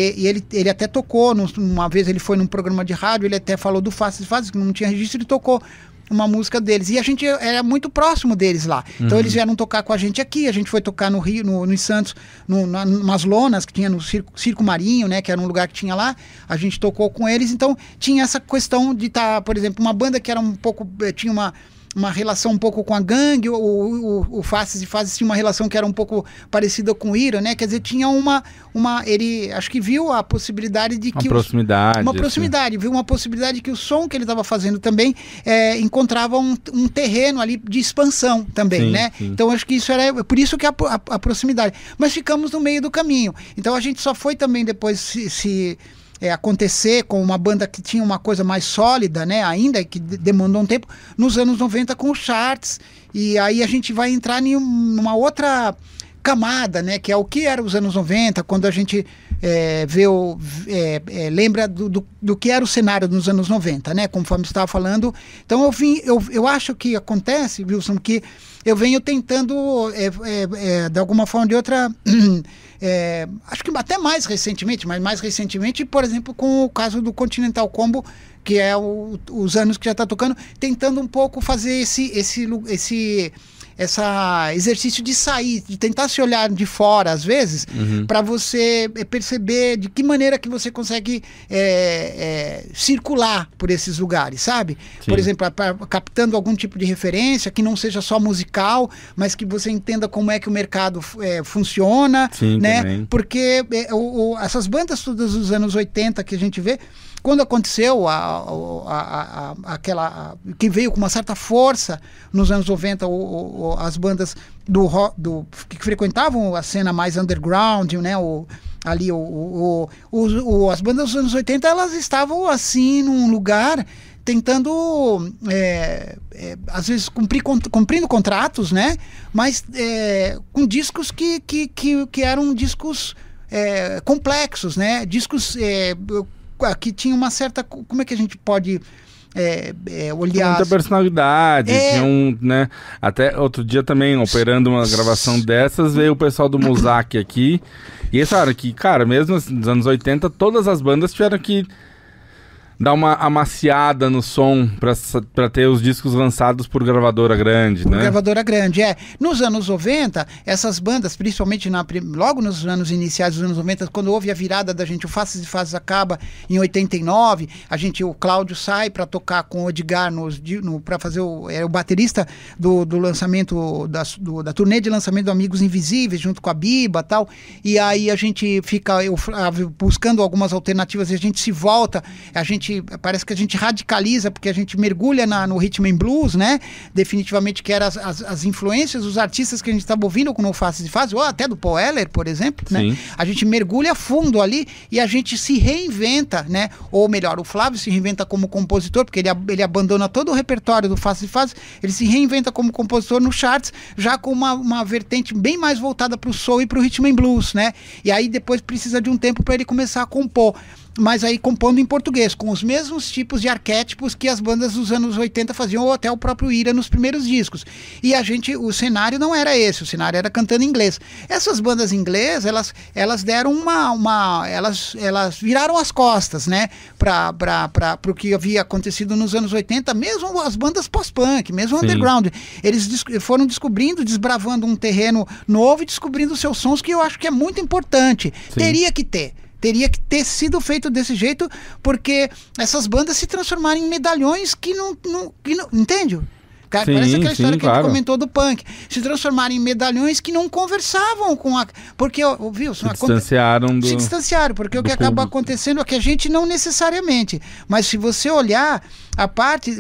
ele até tocou, uma vez ele foi num programa de rádio, ele até falou do Faces e Fases, que não tinha registro, ele tocou uma música deles. E a gente era muito próximo deles lá. Então eles vieram tocar com a gente aqui, a gente foi tocar no Rio, em Santos, numas lonas que tinha no Circo Marinho, né, que era um lugar que tinha lá, a gente tocou com eles, então tinha essa questão de estar, por exemplo, uma banda que era um pouco, tinha uma relação um pouco com a Gangue, o Faces e Fases tinha uma relação que era um pouco parecida com o Ira, né? Quer dizer, tinha ele acho que viu a possibilidade de que... Uma proximidade, viu uma possibilidade que o som que ele estava fazendo também encontrava um terreno ali de expansão também, né? Sim. Então acho que isso era, por isso que a proximidade. Mas ficamos no meio do caminho. Então a gente só foi também depois acontecer com uma banda que tinha uma coisa mais sólida, né, ainda que demandou um tempo, nos anos 90 com os charts, e aí a gente vai entrar em uma outra camada, né, que é o que era os anos 90, quando a gente lembra do que era o cenário nos anos 90, né, conforme você estava falando. Então eu acho que acontece, Wilson, que eu venho tentando, de alguma forma ou de outra... acho que até mais recentemente, por exemplo, com o caso do Continental Combo, que é os anos que já está tocando, tentando um pouco fazer esse exercício de sair, de tentar se olhar de fora às vezes, para você perceber de que maneira que você consegue circular por esses lugares, sabe? Sim. Por exemplo, captando algum tipo de referência que não seja só musical, mas que você entenda como é que o mercado funciona. Sim, né? Também. Porque essas bandas todas dos anos 80 que a gente vê, quando aconteceu aquela que veio com uma certa força nos anos 90, as bandas que frequentavam a cena mais underground, né, as bandas dos anos 80, elas estavam assim num lugar tentando às vezes cumprindo contratos, né, mas com discos que eram discos complexos, né, discos que tinha uma certa... Como é que a gente pode olhar... Muita personalidade, tinha né? Até outro dia também, operando uma gravação dessas, veio o pessoal do Muzak aqui, e eles falaram que, cara, mesmo nos anos 80, todas as bandas tiveram que dar uma amaciada no som para ter os discos lançados por gravadora grande, né? Gravadora grande, Nos anos 90, essas bandas, principalmente logo nos anos iniciais dos anos 90, quando houve a virada da gente, o Faces e Fases acaba em 89, o Cláudio sai para tocar com o Edgar para fazer o baterista do lançamento, da turnê de lançamento do Amigos Invisíveis, junto com a Biba e tal, e aí a gente fica buscando algumas alternativas e a gente se volta, parece que a gente radicaliza, porque a gente mergulha no Rhythm and Blues, né? Definitivamente que eram as influências, os artistas que a gente estava ouvindo com o Faces e Fases, ou até do Paul Weller, por exemplo, né? A gente mergulha fundo ali e a gente se reinventa, né? Ou melhor, o Flávio se reinventa como compositor, porque ele abandona todo o repertório do Faces e Fases, ele se reinventa como compositor no charts, já com uma vertente bem mais voltada para o soul e para o Rhythm and Blues, né? E aí depois precisa de um tempo para ele começar a compor. Mas aí compondo em português, com os mesmos tipos de arquétipos que as bandas dos anos 80 faziam, ou até o próprio Ira nos primeiros discos. E o cenário não era esse, o cenário era cantando em inglês. Essas bandas inglesas, elas deram elas viraram as costas, né, para o que havia acontecido nos anos 80, mesmo as bandas pós-punk, mesmo underground. Eles foram desbravando um terreno novo e descobrindo seus sons, que eu acho que é muito importante. Sim. Teria que ter sido feito desse jeito, porque essas bandas se transformaram em medalhões que não entende? Cara, parece aquela história que a gente comentou do punk. Se transformaram em medalhões que não conversavam com a... Porque, viu? Se distanciaram porque o que acaba acontecendo é que a gente não necessariamente. Mas se você olhar a parte...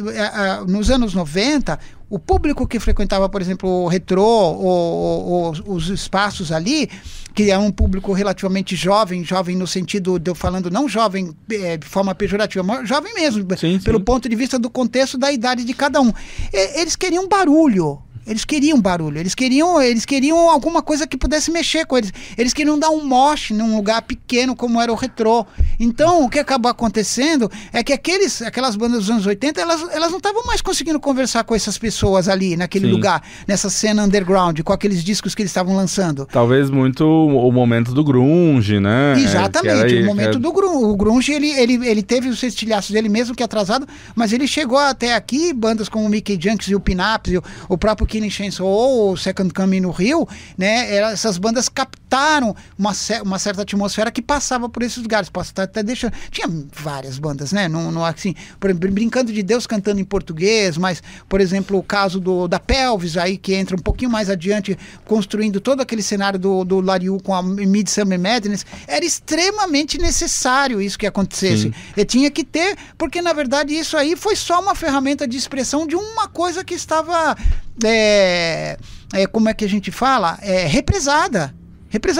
nos anos 90... O público que frequentava, por exemplo, o retrô, ou os espaços ali, que é um público relativamente jovem no sentido de eu falando não jovem de forma pejorativa, mas jovem mesmo, pelo ponto de vista do contexto da idade de cada um. Eles queriam barulho. Eles queriam barulho, eles queriam alguma coisa que pudesse mexer com eles. Eles queriam dar um mosh num lugar pequeno como era o Retrô. Então, o que acabou acontecendo é que aquelas bandas dos anos 80, elas não estavam mais conseguindo conversar com essas pessoas ali, naquele lugar, nessa cena underground, com aqueles discos que eles estavam lançando. Talvez muito o momento do grunge, né? Exatamente, o momento do grunge. O grunge, ele teve os estilhaços dele mesmo que atrasado, mas ele chegou até aqui, bandas como o Mickey Junks e o Pin-Ups, e o próprio Killing Chainsaw ou o Second Coming no Rio, né? Essas bandas captaram uma certa atmosfera que passava por esses lugares. Posso estar até deixando... Tinha várias bandas, né? Assim, Brincando de Deus cantando em português, mas, por exemplo, o caso da Pelvis aí, que entra um pouquinho mais adiante, construindo todo aquele cenário do Lariu com a Midsummer Madness, era extremamente necessário isso que acontecesse. E tinha que ter, porque na verdade isso aí foi só uma ferramenta de expressão de uma coisa que estava, como é que a gente fala? Represada.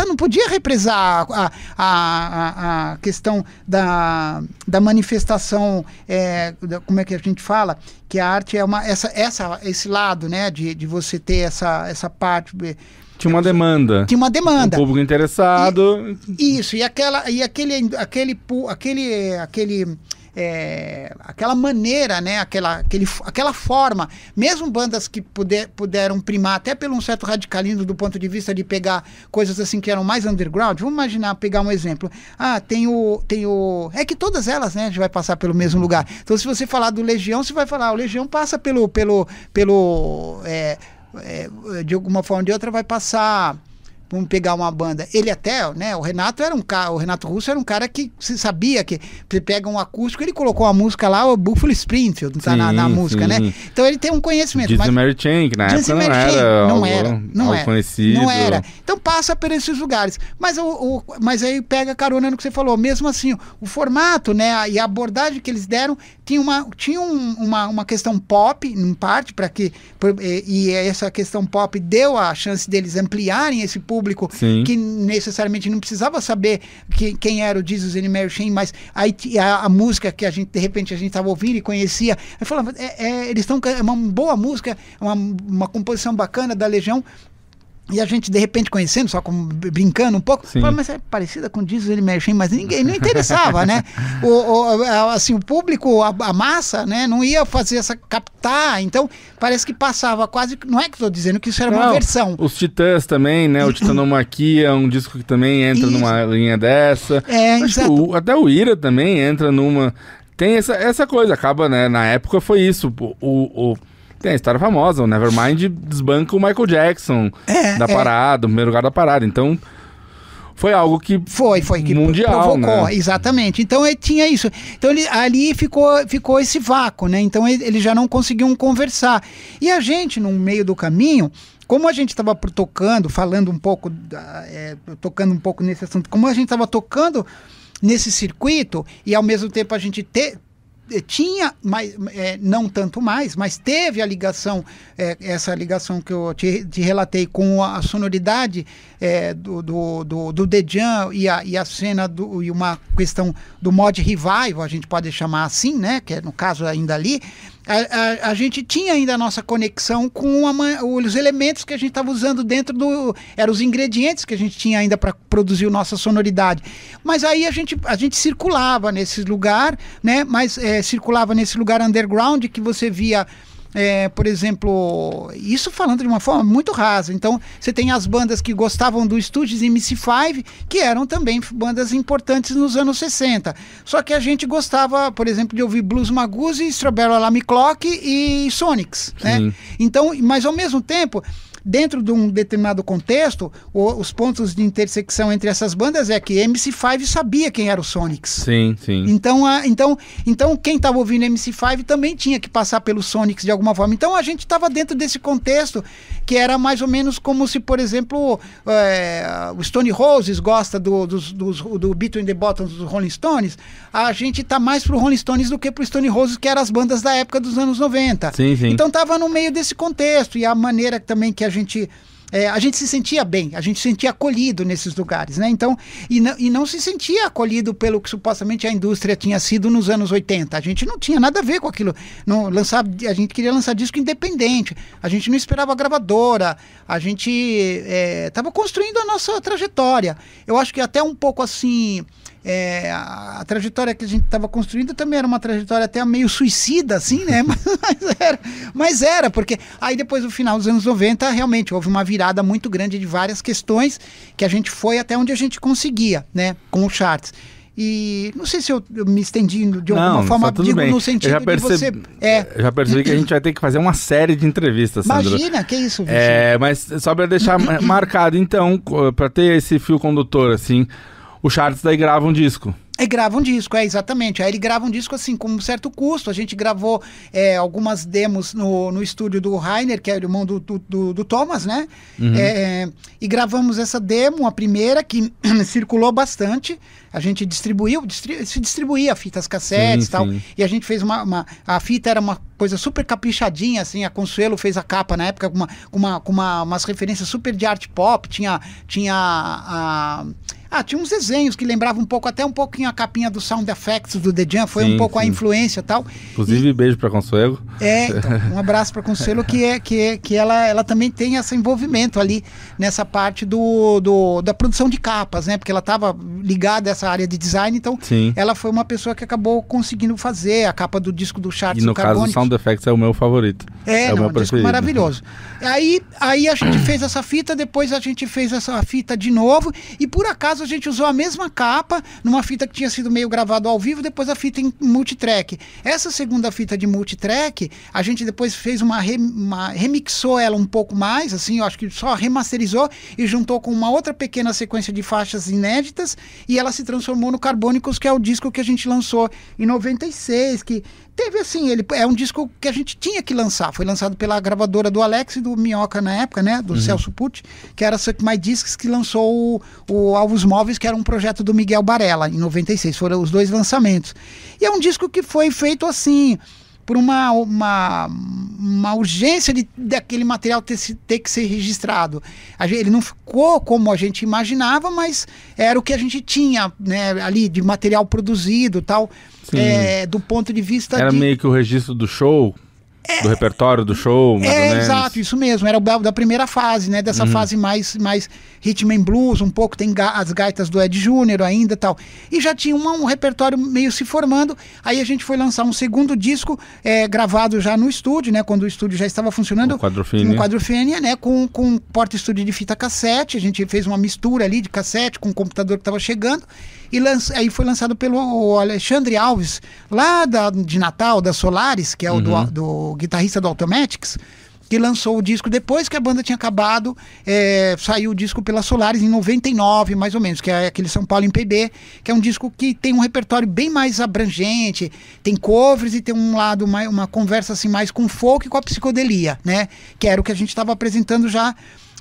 Não podia represar a questão da manifestação, como é que a gente fala? Que a arte é esse lado, né, de você ter essa parte... Tinha uma demanda. Um público interessado. Isso, aquela maneira, né, aquela forma, mesmo bandas que puderam primar até pelo um certo radicalismo do ponto de vista de pegar coisas assim que eram mais underground. Vamos imaginar, pegar um exemplo. É que todas elas, né, a gente vai passar pelo mesmo lugar. Então, se você falar do Legião, você vai falar, o Legião passa de alguma forma ou de outra vai passar. Vamos pegar uma banda. Ele até, né? O Renato Russo era um cara que se sabia que você pega um acústico, ele colocou a música lá, o Buffalo Springfield, tá na música, né? Então ele tem um conhecimento. Disney Mary Chain, que na época não era conhecido. Não era. Então passa por esses lugares. Mas aí pega carona no que você falou. Mesmo assim, o formato, né? E a abordagem que eles deram tinha uma questão pop, em parte, e essa questão pop deu a chance deles ampliarem esse público que necessariamente não precisava saber quem era o Jesus and Mary Chain, mas aí a música que de repente a gente estava ouvindo e conhecia, eu falava, eles estão, é uma boa música, uma composição bacana da Legião. E a gente, de repente, conhecendo, só como brincando um pouco, fala, mas é parecida com Jesus and Mary Chain, mas ninguém não interessava, né? O público, a massa, né, não ia fazer captar, então parece que passava quase, não é que estou dizendo que isso era uma versão. Os Titãs também, né, o Titanomaquia, um disco que também entra numa linha dessa. Até o Ira também entra numa... Tem essa coisa, acaba, né, na época foi isso, tem a história famosa, o Nevermind desbanca o Michael Jackson da parada, o primeiro lugar da parada. Então, foi algo que que mundial, provocou, né? Exatamente. Então, ele tinha isso. Então, ali ficou esse vácuo, né? Então, eles já não conseguiam conversar. E a gente, no meio do caminho, como a gente estava falando um pouco, tocando um pouco nesse assunto, como a gente estava tocando nesse circuito, e ao mesmo tempo a gente tinha, não tanto mais, mas teve a ligação, essa ligação que eu te relatei com a sonoridade do Dejan e a cena e uma questão do mod revival, a gente pode chamar assim, né, que é no caso ainda ali, a gente tinha ainda a nossa conexão com os elementos que a gente estava usando dentro eram os ingredientes que a gente tinha ainda para produzir a nossa sonoridade. Mas aí a gente circulava nesse lugar, né? Mas circulava nesse lugar underground que você via... por exemplo, isso falando de uma forma muito rasa. Então, você tem as bandas que gostavam do Stooges e MC5, que eram também bandas importantes nos anos 60. Só que a gente gostava, por exemplo, de ouvir Blues Magoozy, Strawberry Alarm Clock e Sonics, né? Então, mas ao mesmo tempo, dentro de um determinado contexto, os pontos de intersecção entre essas bandas é que MC5 sabia quem era o Sonics. Sim. Então quem estava ouvindo MC5 também tinha que passar pelo Sonics de alguma forma. Então a gente estava dentro desse contexto que era mais ou menos como se, por exemplo, o Stone Roses gosta do Between the Bottoms dos Rolling Stones, a gente tá mais pro Rolling Stones do que pro Stone Roses, que eram as bandas da época dos anos 90. Sim. Então tava no meio desse contexto, e a maneira também que a gente a gente se sentia bem, a gente se sentia acolhido nesses lugares, né? Então, e não se sentia acolhido pelo que supostamente a indústria tinha sido nos anos 80. A gente não tinha nada a ver com aquilo. A gente queria lançar disco independente, a gente não esperava a gravadora, a gente estava construindo a nossa trajetória. Eu acho que até um pouco assim... a trajetória que a gente estava construindo também era uma trajetória até meio suicida, assim, né? Mas era, porque aí depois do final dos anos 90, realmente houve uma virada muito grande de várias questões que a gente foi até onde a gente conseguia, né? Com o Charts. E não sei se eu me estendi de alguma forma, digo bem. No sentido de você... Eu já percebi que a gente vai ter que fazer uma série de entrevistas, Sandro. Imagina, que isso, Vicente. Mas só para deixar marcado, então, para ter esse fio condutor, assim... O Charts daí grava um disco. Grava um disco, exatamente. Aí ele grava um disco assim, com um certo custo. A gente gravou algumas demos no estúdio do Rainer, que é o irmão do Thomas, né? Uhum. E gravamos essa demo, a primeira, que circulou bastante. A gente se distribuía fitas cassetes e tal. Sim. E a gente fez a fita era uma coisa super caprichadinha, assim. A Consuelo fez a capa na época com umas referências super de art pop. Tinha uns desenhos que lembravam até um pouquinho a capinha do Sound Effects do The Jam, foi um pouco a influência e tal. Inclusive, beijo pra Consuelo. Então, um abraço pra Consuelo, que ela também tem esse envolvimento ali nessa parte da produção de capas, né? Porque ela estava ligada a essa área de design, então ela foi uma pessoa que acabou conseguindo fazer a capa do disco do Charts. E no caso, o Sound Effects é o meu favorito. É o meu disco maravilhoso. Aí a gente fez essa fita, depois a gente fez essa fita de novo, e por acaso a gente usou a mesma capa numa fita que tinha sido meio gravado ao vivo, depois a fita em multitrack. Essa segunda fita de multitrack, a gente depois fez remixou ela um pouco mais, assim, eu acho que só remasterizou e juntou com uma outra pequena sequência de faixas inéditas, e ela se transformou no Carbônicos, que é o disco que a gente lançou em 96, que teve assim, ele é um disco que a gente tinha que lançar, foi lançado pela gravadora do Alex e do Minhoca na época, né, do Celso Pucci, que era Suck My Discs, que lançou o Alvos Móveis, que era um projeto do Miguel Barella, em 96, foram os dois lançamentos. E é um disco que foi feito assim, por uma urgência daquele material ter que ser registrado. Ele não ficou como a gente imaginava, mas era o que a gente tinha, né, ali de material produzido e tal, do ponto de vista era meio que o registro do show, do repertório do show, mais ou menos. Exato, isso mesmo, era da primeira fase, né, dessa fase mais rhythm and blues, um pouco, tem as gaitas do Ed Júnior ainda e tal, e já tinha um repertório meio se formando. Aí a gente foi lançar um segundo disco, gravado já no estúdio, né, quando o estúdio já estava funcionando, um Quadrophenia, né, com porta-estúdio de fita cassete. A gente fez uma mistura ali de cassete com o computador que estava chegando, e aí foi lançado pelo Alexandre Alves, lá de Natal, da Solaris, que é o do guitarrista do Automatics, que lançou o disco depois que a banda tinha acabado. Saiu o disco pela Solaris em 99, mais ou menos, que é aquele São Paulo MPB, que é um disco que tem um repertório bem mais abrangente, tem covers e tem um lado, uma conversa assim mais com folk e com a psicodelia, né, que era o que a gente estava apresentando já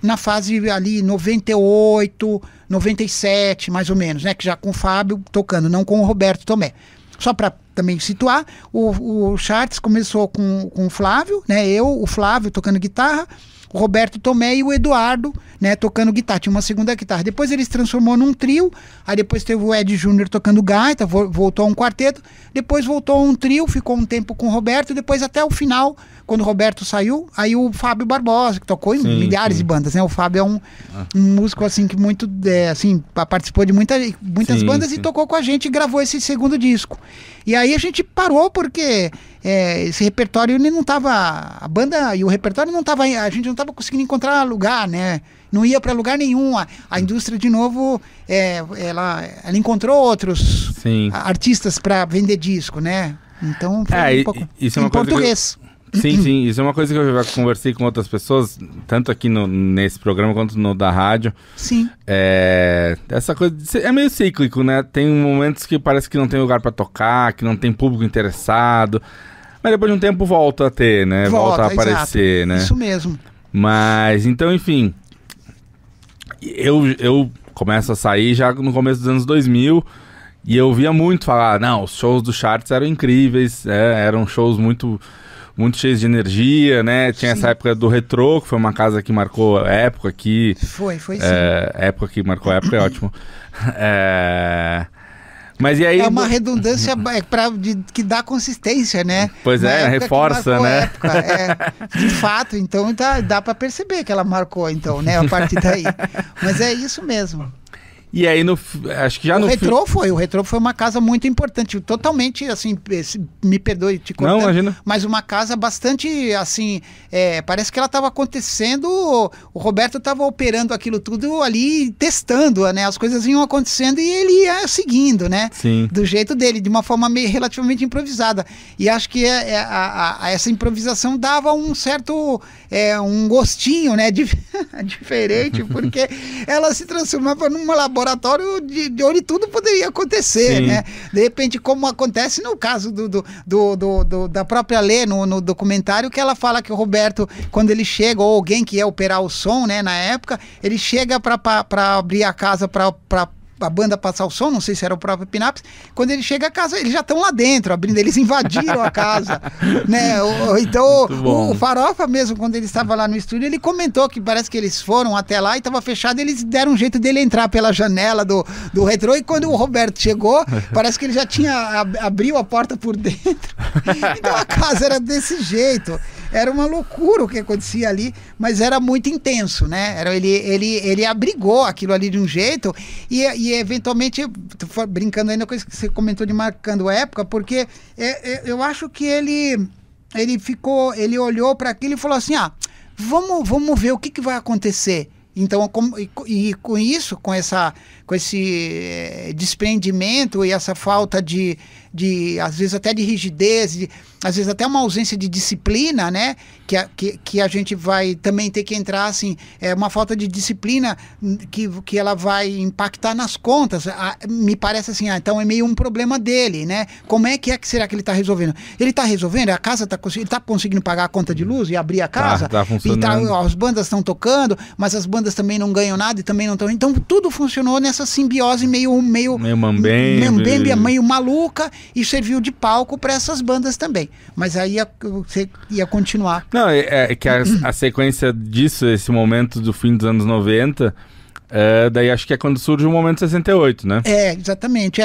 na fase ali 98, 97, mais ou menos, né, que já com o Fábio tocando, não com o Roberto Tomé. Só para também situar, o Charts começou com o Flávio, né, o Flávio tocando guitarra, o Roberto Tomé e o Eduardo, né, tocando guitarra. Tinha uma segunda guitarra. Depois ele se transformou num trio, aí depois teve o Ed Júnior tocando gaita, voltou a um quarteto, depois voltou a um trio, ficou um tempo com o Roberto, depois até o final, quando o Roberto saiu, aí o Fábio Barbosa, que tocou em milhares de bandas, né? O Fábio é um músico assim que muito, assim, participou de muitas bandas e tocou com a gente e gravou esse segundo disco. E aí a gente parou porque esse repertório ele não tava, a banda e o repertório não tava, a gente não tava conseguindo encontrar lugar, né? Não ia para lugar nenhum. A indústria de novo, ela encontrou outros artistas para vender disco, né? Então foi um pouco isso é uma coisa português. Sim, isso é uma coisa que eu já conversei com outras pessoas, tanto aqui nesse programa quanto no da rádio. Sim. Essa coisa é meio cíclico, né? Tem momentos que parece que não tem lugar para tocar, que não tem público interessado, mas depois de um tempo volta a ter, né? Volta a aparecer, exato. Né? Isso mesmo. Mas, então, enfim, eu começo a sair já no começo dos anos 2000 e eu via muito falar, não, os shows do Charts eram incríveis, eram shows muito muito cheios de energia, né? Tinha essa época do retrô, que foi uma casa que marcou a época aqui. Foi sim. Época que marcou a época é ótimo. Mas e aí... É uma redundância que dá consistência, né? Pois reforça, né? De fato, então dá para perceber que ela marcou, então, né? A partir daí. Mas é isso mesmo. E aí, acho que já o Retrô foi uma casa muito importante, totalmente, assim, me perdoe te cortando, não, imagina. Mas uma casa bastante, assim, parece que ela estava acontecendo, o Roberto estava operando aquilo tudo ali, testando, né, as coisas iam acontecendo e ele ia seguindo, né, Sim. Do jeito dele, de uma forma relativamente improvisada, e acho que essa improvisação dava um certo, um gostinho, né, diferente, porque ela se transformava numa laboratório de onde tudo poderia acontecer, né? De repente, como acontece no caso da própria Lê, no documentário, que ela fala que o Roberto, quando ele chega, ou alguém que ia operar o som, né, na época, ele chega para abrir a casa para a banda passar o som, não sei se era o próprio Pinaps, quando ele chega a casa, eles já estão lá dentro, abrindo, eles invadiram a casa, né, então o Farofa mesmo, quando ele estava lá no estúdio, ele comentou que parece que eles foram até lá e estava fechado, eles deram um jeito dele entrar pela janela do Retrô, e quando o Roberto chegou, parece que ele já tinha abriu a porta por dentro, então a casa era desse jeito. Era uma loucura o que acontecia ali, mas era muito intenso, né? Ele abrigou aquilo ali de um jeito e eventualmente, brincando ainda com isso que você comentou de marcando época, porque eu acho que ele olhou para aquilo e falou assim, vamos ver o que vai acontecer. Então, e com isso, com esse desprendimento e essa falta de às vezes até de rigidez, às vezes até uma ausência de disciplina, né? Que a gente vai também ter que entrar, assim, uma falta de disciplina que ela vai impactar nas contas. Me parece assim, então é meio um problema dele, né? Como é que será que ele está resolvendo? Ele está resolvendo? A casa ele está conseguindo pagar a conta de luz e abrir a casa? Tá funcionando. As bandas estão tocando, mas as bandas também não ganham nada e também não estão. Então tudo funcionou nessa simbiose meio mambembe, meio maluca, e serviu de palco para essas bandas também. Mas aí você ia continuar. Não, é que a sequência disso, esse momento do fim dos anos 90, daí acho que é quando surge o momento 68, né? Exatamente.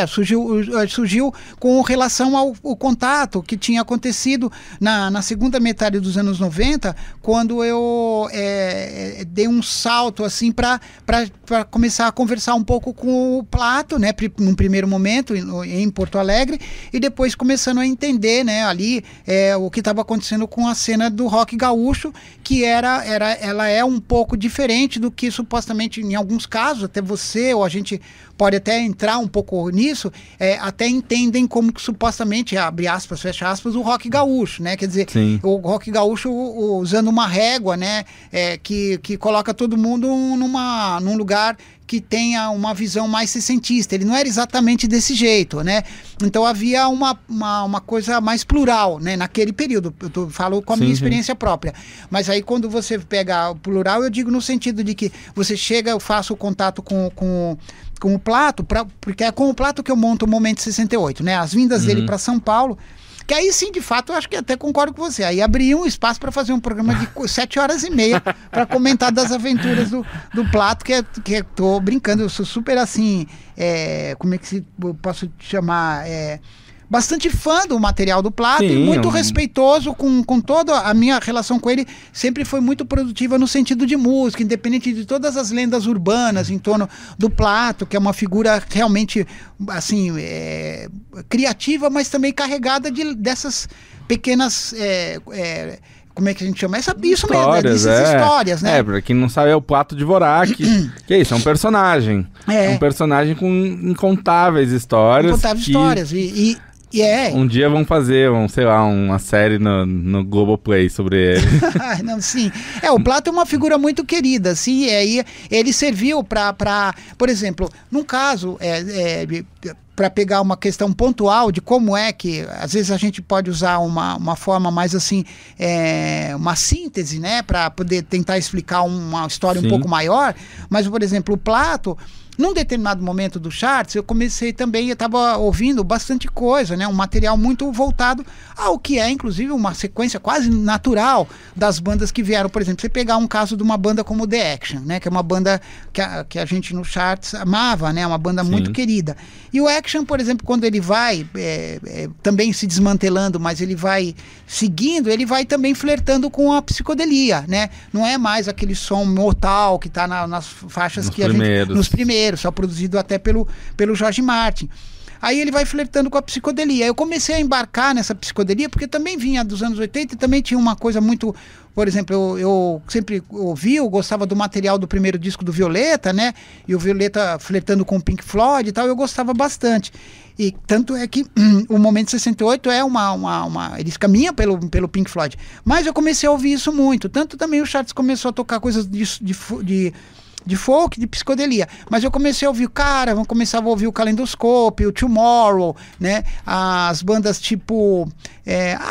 Surgiu com relação ao contato que tinha acontecido na segunda metade dos anos 90, quando eu dei um salto assim para começar a conversar um pouco com o Plato, né, num primeiro momento em Porto Alegre, e depois começando a entender, né, ali o que estava acontecendo com a cena do rock gaúcho, que ela é um pouco diferente do que supostamente em alguns casos, até você ou a gente pode até entrar um pouco nisso, até entendem como que supostamente, abre aspas, fecha aspas, o rock gaúcho, né? Quer dizer, Sim. O rock gaúcho usando uma régua, né? Que coloca todo mundo num lugar que tenha uma visão mais sessentista. Ele não era exatamente desse jeito, né? Então havia uma coisa mais plural, né? Naquele período, eu falo com a minha experiência própria. Mas aí quando você pega o plural, eu digo no sentido de que você chega, eu faço o contato com o Plato, porque é com o Plato que eu monto o Momento 68, né? As vindas dele para São Paulo, que aí sim, de fato, eu acho que até concordo com você. Aí abri um espaço para fazer um programa de 7h30 para comentar das aventuras do Plato, que tô brincando, eu sou super assim, como é que eu posso te chamar? Bastante fã do material do Plato, e muito respeitoso com toda a minha relação com ele, sempre foi muito produtiva no sentido de música, independente de todas as lendas urbanas em torno do Plato, que é uma figura realmente assim, criativa, mas também carregada dessas pequenas como é que a gente chama? Isso mesmo, dessas histórias, né? Pra quem não sabe, é o Plato de Vorak, que é isso, é um personagem. Um personagem com incontáveis histórias. Um dia vão fazer, sei lá, uma série no Globoplay sobre ele. Não, sim. O Plato é uma figura muito querida, assim, ele serviu para, por exemplo, num caso, para pegar uma questão pontual de como é que, às vezes a gente pode usar uma forma mais assim, uma síntese, né, para poder tentar explicar uma história um pouco maior, mas, por exemplo, o Plato Num determinado momento do Charts, eu comecei também, eu estava ouvindo bastante coisa, né? Um material muito voltado ao que é, inclusive, uma sequência quase natural das bandas que vieram. Por exemplo, você pegar um caso de uma banda como The Action, né? Que é uma banda que a gente no Charts amava, né? Uma banda muito querida. E o Action, por exemplo, quando ele vai também se desmantelando, mas ele vai seguindo, ele vai também flertando com a psicodelia, né? Não é mais aquele som mortal que está nas faixas que a gente... Nos primeiros, só produzido até pelo George Martin. Aí ele vai flertando com a psicodelia. Eu comecei a embarcar nessa psicodelia porque também vinha dos anos 80 e também tinha uma coisa muito... Por exemplo, eu sempre eu gostava do material do primeiro disco do Violeta, né? E o Violeta flertando com o Pink Floyd e tal, eu gostava bastante. E tanto é que o Momento 68 é eles caminham pelo Pink Floyd. Mas eu comecei a ouvir isso muito. Tanto também o Charts começou a tocar coisas de folk, de psicodelia. Mas eu comecei a ouvir, vamos começar a ouvir o Calendoscope, o Tomorrow, né? As bandas tipo...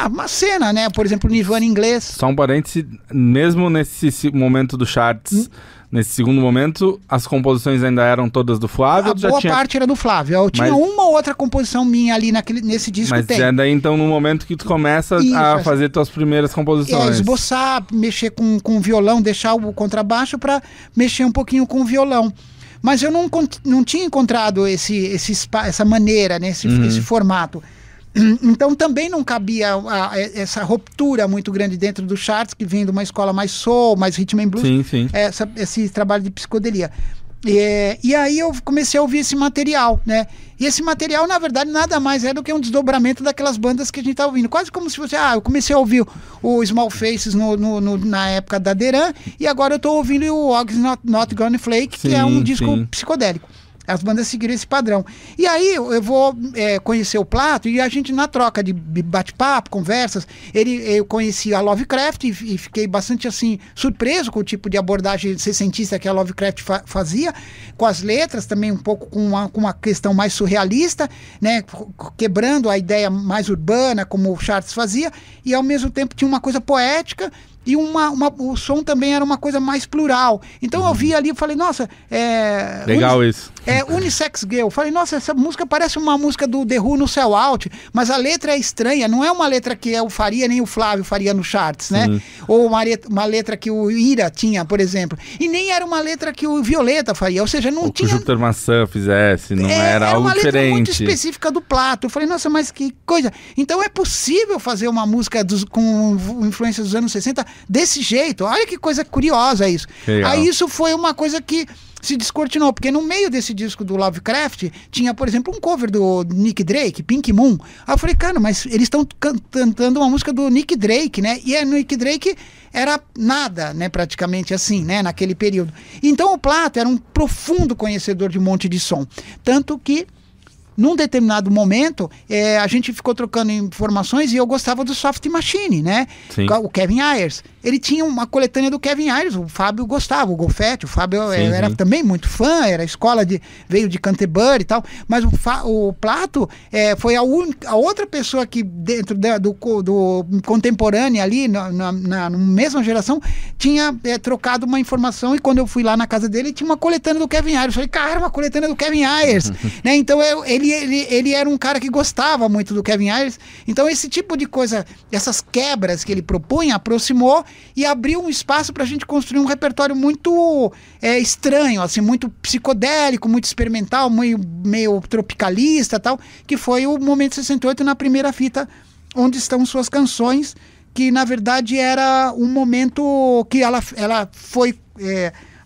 uma cena, né? Por exemplo, o Nirvana inglês. Só um parêntese, mesmo nesse momento do Charts... Nesse segundo momento, as composições ainda eram todas do Flávio? Boa parte era do Flávio. Eu tinha uma ou outra composição minha ali nesse disco. Mas é daí então no momento que tu começa a fazer tuas primeiras composições. Esboçar, mexer com o violão, deixar o contrabaixo para mexer um pouquinho com o violão. Mas eu não tinha encontrado essa maneira, né, esse formato. Então também não cabia essa ruptura muito grande dentro do Charts, que vem de uma escola mais soul, mais rhythm and blues, esse trabalho de psicodelia. E aí eu comecei a ouvir esse material, né? E esse material, na verdade, nada mais é do que um desdobramento daquelas bandas que a gente tá ouvindo. Quase como se fosse, eu comecei a ouvir o Small Faces na época da Deran, e agora eu tô ouvindo o August Not Gonna Flake, que é um disco psicodélico. As bandas seguiram esse padrão. E aí eu vou conhecer o Plato, e a gente, na troca de bate-papo, conversas, eu conheci a Lovecraft e fiquei bastante assim surpreso com o tipo de abordagem sessentista que a Lovecraft fazia, com as letras também um pouco com uma questão mais surrealista, né, quebrando a ideia mais urbana como o Charts fazia, e ao mesmo tempo tinha uma coisa poética. E o som também era uma coisa mais plural. Então eu vi ali e falei, nossa... Legal isso. Unisex Girl. Falei, nossa, essa música parece uma música do The Who no Sell Out, mas a letra é estranha. Não é uma letra que eu faria, nem o Flávio faria no Charts, né? Ou uma letra que o Ira tinha, por exemplo. E nem era uma letra que o Violeta faria. Ou seja, não tinha... que o Júpiter Maçã fizesse, não era algo uma diferente. Letra muito específica do Plato. Eu falei, nossa, mas que coisa. Então é possível fazer uma música com influência dos anos 60 desse jeito. Olha que coisa curiosa isso. Legal. Aí isso foi uma coisa que se descortinou, porque no meio desse disco do Lovecraft tinha, por exemplo, um cover do Nick Drake, Pink Moon. Aí eu falei, cara, mas eles estão cantando uma música do Nick Drake, né? E no Nick Drake era nada, né? Praticamente assim, né? Naquele período. Então o Plato era um profundo conhecedor de um monte de som. Tanto que num determinado momento, a gente ficou trocando informações e eu gostava do Soft Machine, né? Sim. O Kevin Ayers. Ele tinha uma coletânea do Kevin Ayers, o Fábio gostava, o Golfetti, o Fábio era também muito fã, era escola veio de Canterbury e tal, mas o Plato foi a outra pessoa que dentro do contemporâneo ali, na mesma geração, tinha trocado uma informação, e quando eu fui lá na casa dele, tinha uma coletânea do Kevin Ayers. Eu falei, cara, uma coletânea do Kevin Ayers, né? Então ele era um cara que gostava muito do Kevin Ayers. Então esse tipo de coisa, essas quebras que ele propunha, aproximou e abriu um espaço para a gente construir um repertório muito estranho, assim, muito psicodélico, muito experimental, meio tropicalista e tal, que foi o Momento 68 na primeira fita, onde estão suas canções, que na verdade era um momento que ela foi...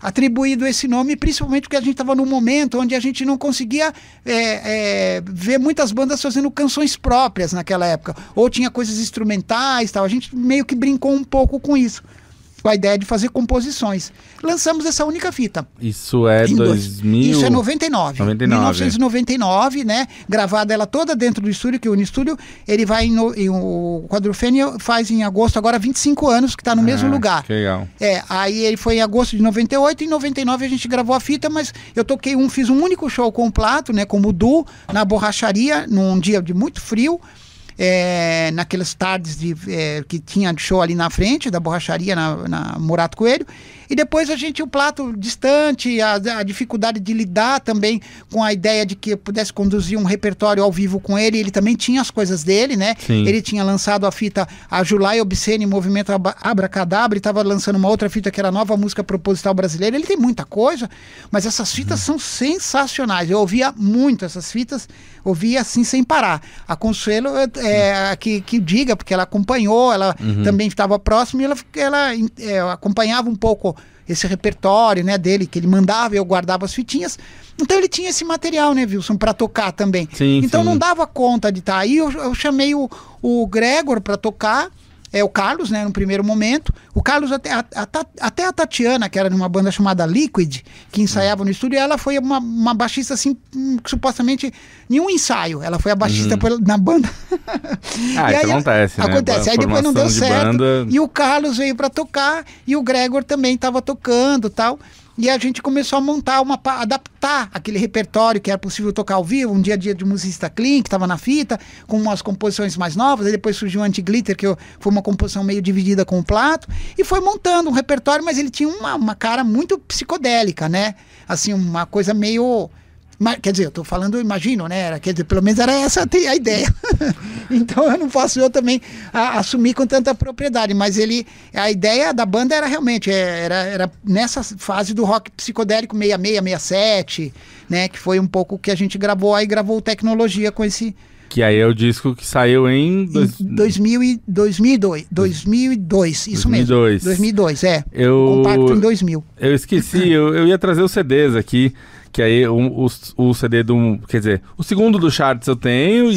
atribuído esse nome, principalmente porque a gente estava num momento onde a gente não conseguia ver muitas bandas fazendo canções próprias naquela época, ou tinha coisas instrumentais, tal. A gente meio que brincou um pouco com isso, com a ideia de fazer composições. Lançamos essa única fita. Isso é 2000... Isso é 99. 1999, né? Gravada ela toda dentro do estúdio, que o Unistúdio, ele vai o Quadrofênio faz em agosto, agora 25 anos, que está no mesmo lugar. Que legal. Aí ele foi em agosto de 98, e em 99 a gente gravou a fita, mas eu fiz um único show com o Plato, né? Com o Du, na borracharia, num dia de muito frio. naquelas tardes que tinha show ali na frente da borracharia, na Morato Coelho. E depois o Plato distante, a dificuldade de lidar também com a ideia de que eu pudesse conduzir um repertório ao vivo com ele. Ele também tinha as coisas dele, né? Sim. Ele tinha lançado a fita A Julai Obscene, Movimento Abracadabra, e estava lançando uma outra fita que era a Nova Música Proposital Brasileira. Ele tem muita coisa, mas essas fitas são sensacionais. Eu ouvia muito essas fitas, ouvia assim sem parar. A Consuelo, que diga, porque ela acompanhou, ela também estava próxima, e ela acompanhava um pouco esse repertório, né, dele, que ele mandava e eu guardava as fitinhas. Então ele tinha esse material, né, Wilson, para tocar também. Sim, então sim. não dava conta de estar aí. Eu chamei o Gregor para tocar, o Carlos, né, no primeiro momento. O Carlos, até a Tatiana, que era de uma banda chamada Liquid, que ensaiava no estúdio, ela foi uma baixista, assim, supostamente, em um ensaio. Ela foi a baixista na banda. Isso acontece, né? Acontece. Aí depois não deu certo. E o Carlos veio para tocar, e o Gregor também estava tocando e tal. E a gente começou a montar, adaptar aquele repertório que era possível tocar ao vivo, um dia a dia de musicista clean, que estava na fita, com umas composições mais novas. Aí depois surgiu o Anti-Glitter, que foi uma composição meio dividida com o Plato, e foi montando um repertório, mas ele tinha uma cara muito psicodélica, né? Assim, uma coisa meio... Quer dizer, eu tô falando, imagino, né? Quer dizer, pelo menos era essa a ideia. Então eu não posso eu também assumir com tanta propriedade, mas a ideia da banda era realmente, era nessa fase do rock psicodélico 66, 67, né? Que foi um pouco que a gente gravou, aí gravou Tecnologia com esse... Que aí é o disco que saiu em... 2002, isso mesmo. 2002, o compacto em 2000. Eu esqueci, eu ia trazer os CDs aqui, que aí o CD quer dizer, o segundo do Charts eu tenho,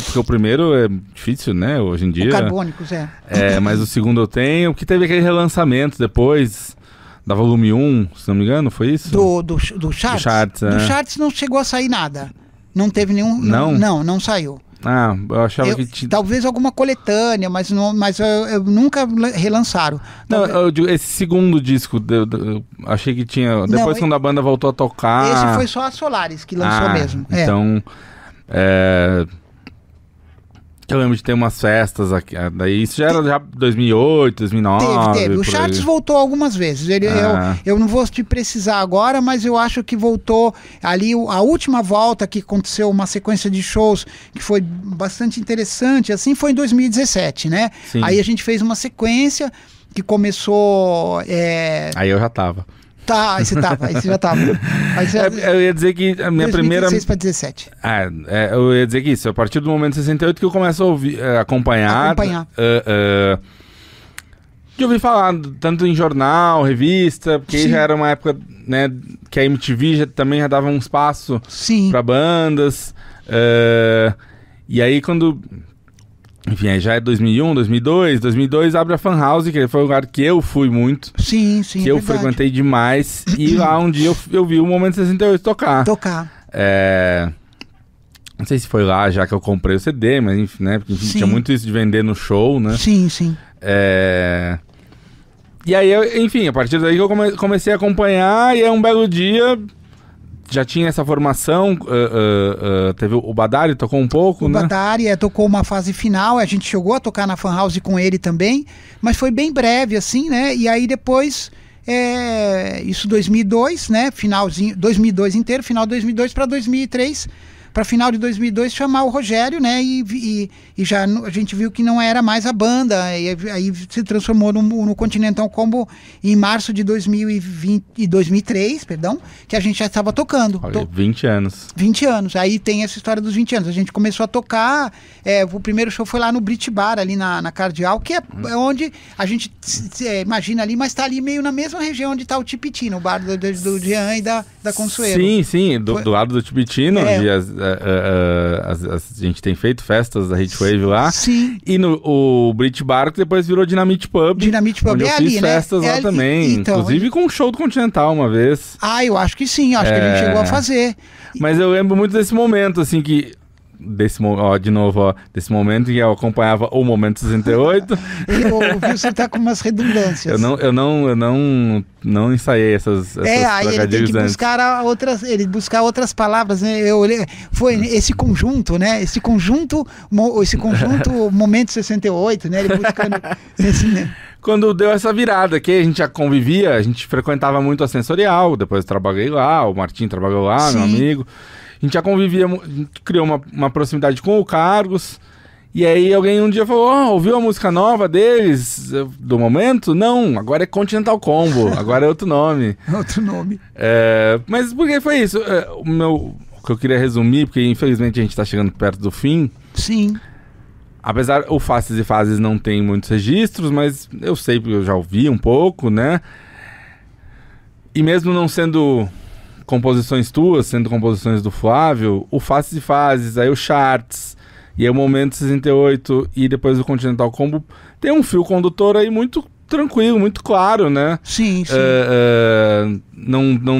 porque o primeiro é difícil, né, hoje em dia. O Carbônicos, mas o segundo eu tenho, porque teve aquele relançamento depois... Da Volume 1, se não me engano, foi isso? Do Charts? Do Charts não chegou a sair nada. Não teve nenhum... Não saiu. Eu achava que tinha... Talvez alguma coletânea, mas eu nunca relançaram. Não, esse segundo disco, eu achei que tinha... Depois quando a banda voltou a tocar... Esse foi só a Solaris que lançou mesmo. Então... Eu lembro de ter umas festas aqui, daí isso já era 2008, 2009... Teve. O Charts voltou algumas vezes. Eu não vou te precisar agora, mas eu acho que voltou ali, a última volta que aconteceu, uma sequência de shows que foi bastante interessante, assim, foi em 2017, né? Sim. Aí a gente fez uma sequência que começou... Aí eu já tava. Tá, aí você já tava. Eu ia dizer que a minha 2016 primeira... 2016 para 17. Eu ia dizer que isso, a partir do momento 68 que eu começo a ouvir, acompanhar. De ouvir falar, tanto em jornal, revista, porque aí já era uma época, né, que a MTV também já dava um espaço para bandas. E aí quando... Enfim, aí já é 2001, 2002 abre a Fan House, que foi um lugar que eu fui muito. Sim, que eu frequentei demais. E lá um dia eu vi o Momento 68 tocar. Não sei se foi lá já que eu comprei o CD, mas enfim, né? Porque tinha muito isso de vender no show, né? Sim. E aí, enfim, a partir daí que eu comecei a acompanhar, e aí um belo dia... Já tinha essa formação, teve o Badari, tocou um pouco, né? O Badari tocou uma fase final, a gente chegou a tocar na Fan House com ele também, mas foi bem breve, assim, né? E aí depois, isso 2002, né? Finalzinho, 2002 inteiro, final de 2002 para 2003, para final de 2002 chamar o Rogério, né? E já a gente viu que não era mais a banda, e aí se transformou no Continental Combo em março de 2003, que a gente já estava tocando. Olha, 20 anos. 20 anos, aí tem essa história dos 20 anos. A gente começou a tocar, o primeiro show foi lá no Brit Bar, ali na Cardeal, que é onde a gente imagina ali, mas está ali meio na mesma região onde está o Tipitino, o bar do Jean e da Consuelo. Sim, do lado do Tipitino, onde a gente tem feito festas da Heatwave lá. Sim. E o Brit Bar, que depois virou Dynamite Pub. Dynamite Pub onde eu fiz festas lá também. Então, inclusive com um show do Continental uma vez. Eu acho que sim, acho que a gente chegou a fazer. Mas eu lembro muito desse momento, assim, que de novo, ó, desse momento em que eu acompanhava o Momento 68. O Wilson tá com umas redundâncias. Eu não ensaiei essas aí ele tem que buscar outras palavras, né? Foi esse conjunto, né? Esse conjunto Momento 68, né? Ele buscando esse, né? Quando deu essa virada, que a gente já convivia, a gente frequentava muito a Sensorial, depois eu trabalhei lá, o Martim trabalhou lá, Sim. meu amigo. A gente já convivia, a gente criou uma proximidade com o Cargos. E aí alguém um dia falou, ouviu a música nova deles, do Momento? Não, agora é Continental Combo, agora é outro nome. Outro nome. Mas por que foi isso? O que eu queria resumir, porque infelizmente a gente tá chegando perto do fim. Sim. Apesar, o Faces e Fases não tem muitos registros, mas eu sei, porque eu já ouvi um pouco, né? E mesmo não sendo composições tuas, sendo composições do Flávio, o Faces e Fases, aí o Charts, e aí o Momento 68, e depois o Continental Combo, tem um fio condutor aí muito tranquilo, muito claro, né? Sim, sim.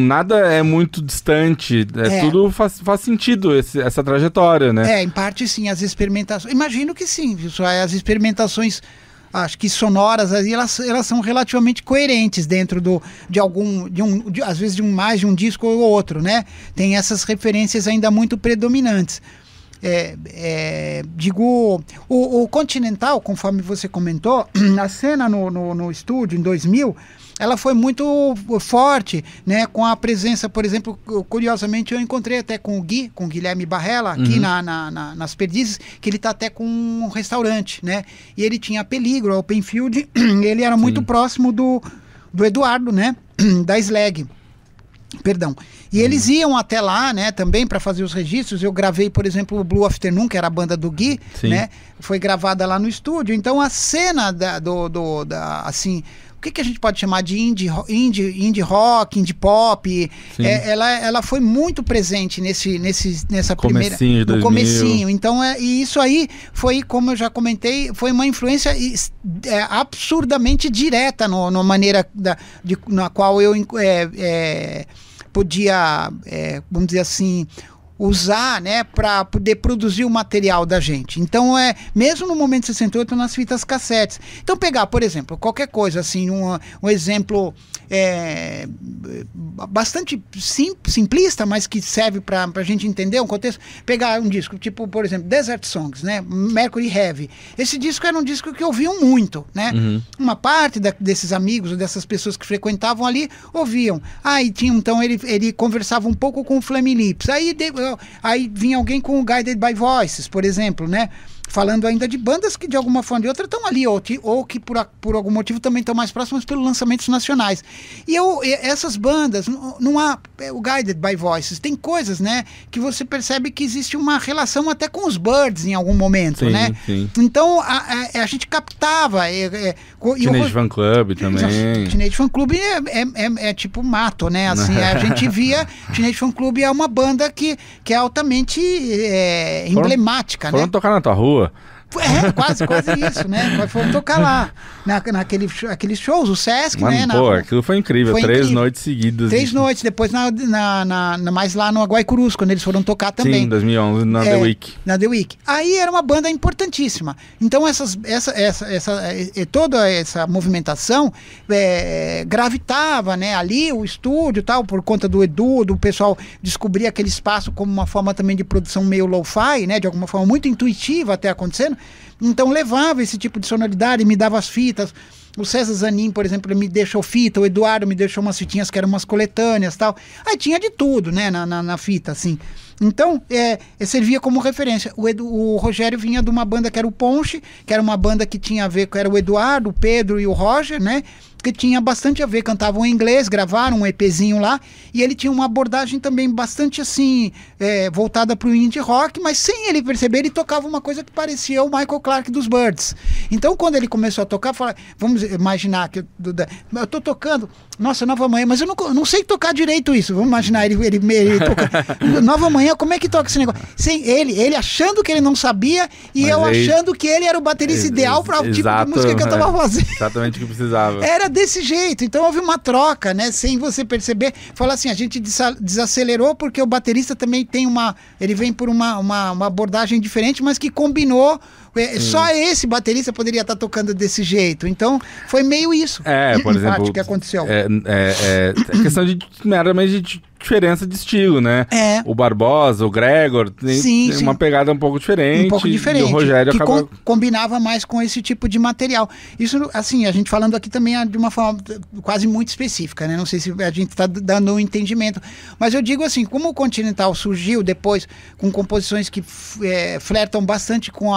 Nada é muito distante, tudo faz sentido essa trajetória, né? Em parte sim, as experimentações, imagino que sim, as experimentações, acho que sonoras aí, elas são relativamente coerentes dentro às vezes mais de um disco ou outro, né? Tem essas referências ainda muito predominantes. O Continental, conforme você comentou, a cena no estúdio em 2000, ela foi muito forte, né, com a presença, por exemplo, curiosamente eu encontrei até com o Guilherme Barrella, aqui nas Perdizes, que ele está até com um restaurante, né, e ele tinha a Peligro, a Openfield, ele era muito próximo do Eduardo, né, da Slag. Perdão. E eles iam até lá, né, também para fazer os registros. Eu gravei, por exemplo, o Blue Afternoon, que era a banda do Gui, né? Foi gravada lá no estúdio. Então a cena assim, o que a gente pode chamar de indie rock, indie pop, ela foi muito presente nessa primeira, no comecinho. Então e isso aí foi, como eu já comentei, foi uma influência absurdamente direta na maneira na qual eu podia, vamos dizer assim, usar, né, para poder produzir o material da gente. Então mesmo no Momento 68 nas fitas cassetes. Então pegar, por exemplo, qualquer coisa assim, um exemplo bastante simplista, mas que serve para a gente entender um contexto. Pegar um disco tipo, por exemplo, Desert Songs, né, Mercury Heavy. Esse disco era um disco que ouviam muito, né? Uma parte desses amigos ou dessas pessoas que frequentavam ali ouviam. E tinha, então ele conversava um pouco com o Flaming Lips. Aí vinha alguém com o Guided by Voices, por exemplo, né? Falando ainda de bandas que de alguma forma ou de outra estão ali, ou que por algum motivo também estão mais próximas pelos lançamentos nacionais. E essas bandas, não há o Guided by Voices, tem coisas, né, que você percebe que existe uma relação até com os Byrds em algum momento, né? Sim. Então a gente captava. Teenage Fan Club também. Teenage Fan Club é tipo mato, né? Assim, a gente via Teenage Fan Club é uma banda que é altamente emblemática, foram né? Tocar na tua rua. Quase isso, né? Foram tocar lá, naqueles shows, o Sesc, né? Aquilo foi incrível, 3 noites seguidas. 3 noites, depois mais lá no Guaicurus, quando eles foram tocar também. Sim, em 2011, na The Week. Na The Week. Aí era uma banda importantíssima. Então toda essa movimentação gravitava, né? Ali, o estúdio e tal, por conta do Edu, do pessoal descobrir aquele espaço como uma forma também de produção meio lo-fi, né? De alguma forma muito intuitiva até acontecendo. Então levava esse tipo de sonoridade, me dava as fitas. O César Zanin, por exemplo, ele me deixou fita, o Eduardo me deixou umas fitinhas que eram umas coletâneas e tal. Aí tinha de tudo, né, na fita, assim. Então, servia como referência. O Rogério vinha de uma banda que era o Ponche, que era uma banda que tinha a ver, que era o Eduardo, o Pedro e o Roger, né? Que tinha bastante a ver, cantavam em inglês, gravaram um EPzinho lá, e ele tinha uma abordagem também bastante assim, voltada para o indie rock, mas sem ele perceber, ele tocava uma coisa que parecia o Michael Clarke dos Byrds. Então, quando ele começou a tocar, vamos imaginar que eu tô tocando, nossa, Nova Manhã, mas eu não sei tocar direito isso, vamos imaginar ele tocar Nova Manhã manhã, como é que toca esse negócio? Sem ele achando que ele não sabia e Mas eu aí- achando que ele era o baterista ideal para o tipo de Exato, música que eu tava fazendo. Exatamente o que precisava. Era desse jeito, então houve uma troca, né? Sem você perceber. Fala assim, a gente desacelerou porque o baterista também tem ele vem por uma abordagem diferente, mas que combinou. Só esse baterista poderia estar tocando desse jeito. Então, foi meio isso. Por exemplo, Acho que aconteceu. É questão de meramente de diferença de estilo, né? O Barbosa, o Gregor, tem uma pegada um pouco diferente. Um pouco diferente. E o Rogério que acaba... combinava mais com esse tipo de material. Isso, assim, a gente falando aqui também é de uma forma quase muito específica, né? Não sei se a gente está dando um entendimento. Mas eu digo assim, como o Continental surgiu depois com composições que flertam bastante com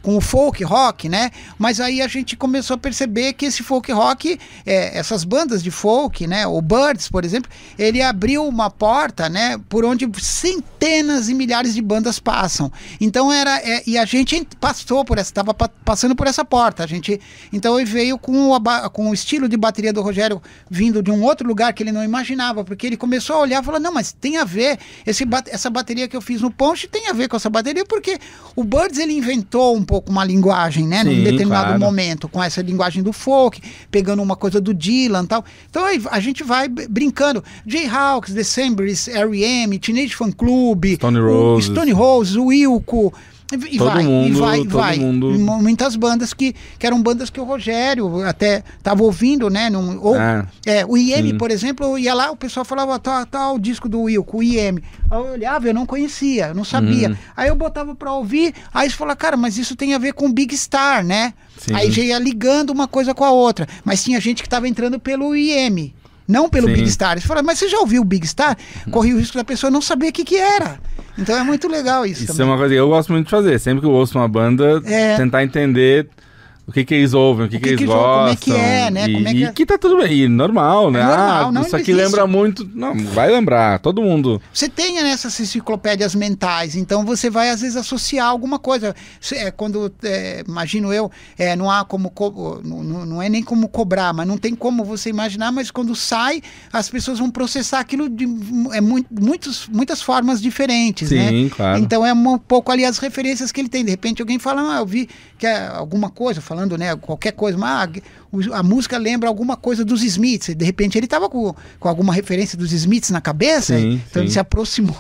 com o folk rock, né? Mas aí a gente começou a perceber que esse folk rock, essas bandas de folk, né? O Birds, por exemplo, ele abriu uma porta, né? Por onde centenas e milhares de bandas passam. Então e a gente passou por essa, estava passando por essa porta. Então ele veio com o estilo de bateria do Rogério vindo de um outro lugar que ele não imaginava, porque ele começou a olhar e falou, não, mas tem a ver, essa bateria que eu fiz no Ponche tem a ver com essa bateria, porque o Birds ele inventou um pouco uma linguagem, né? Num determinado momento, com essa linguagem do folk, pegando uma coisa do Dylan e tal. Então a gente vai brincando. Jayhawks, Decemberists, R.E.M., Teenage Fan Club, Stone Roses, o Wilco... E vai. Muitas bandas que eram bandas que o Rogério até estava ouvindo, né? O IM, por exemplo, ia lá, o pessoal falava, tá o disco do Wilco, o IM. Aí eu olhava, eu não conhecia, eu não sabia. Aí eu botava pra ouvir, aí você fala, cara, mas isso tem a ver com Big Star, né? Sim. Aí já ia ligando uma coisa com a outra. Mas tinha gente que estava entrando pelo IM. Não pelo Big Star. Você fala, mas você já ouviu o Big Star? Corria o risco da pessoa não saber o que era. Então é muito legal isso também. Isso é uma coisa que eu gosto muito de fazer. Sempre que eu ouço uma banda, tentar entender o que eles ouvem, o que eles gostam. Como é que é, né? E que tá tudo bem. E normal, né? Normal, isso aqui lembra muito... Não, vai lembrar. Todo mundo... Você tem essas enciclopédias mentais, então você vai às vezes associar alguma coisa. Quando, imagino eu, não há como... Não é nem como cobrar, mas não tem como você imaginar, mas quando sai, as pessoas vão processar aquilo de muitas formas diferentes, né? Sim, claro. Então é um pouco ali as referências que ele tem. De repente alguém fala, eu vi que é alguma coisa, falando, né, qualquer coisa, mas a música lembra alguma coisa dos Smiths, de repente ele estava com alguma referência dos Smiths na cabeça, então ele se aproximou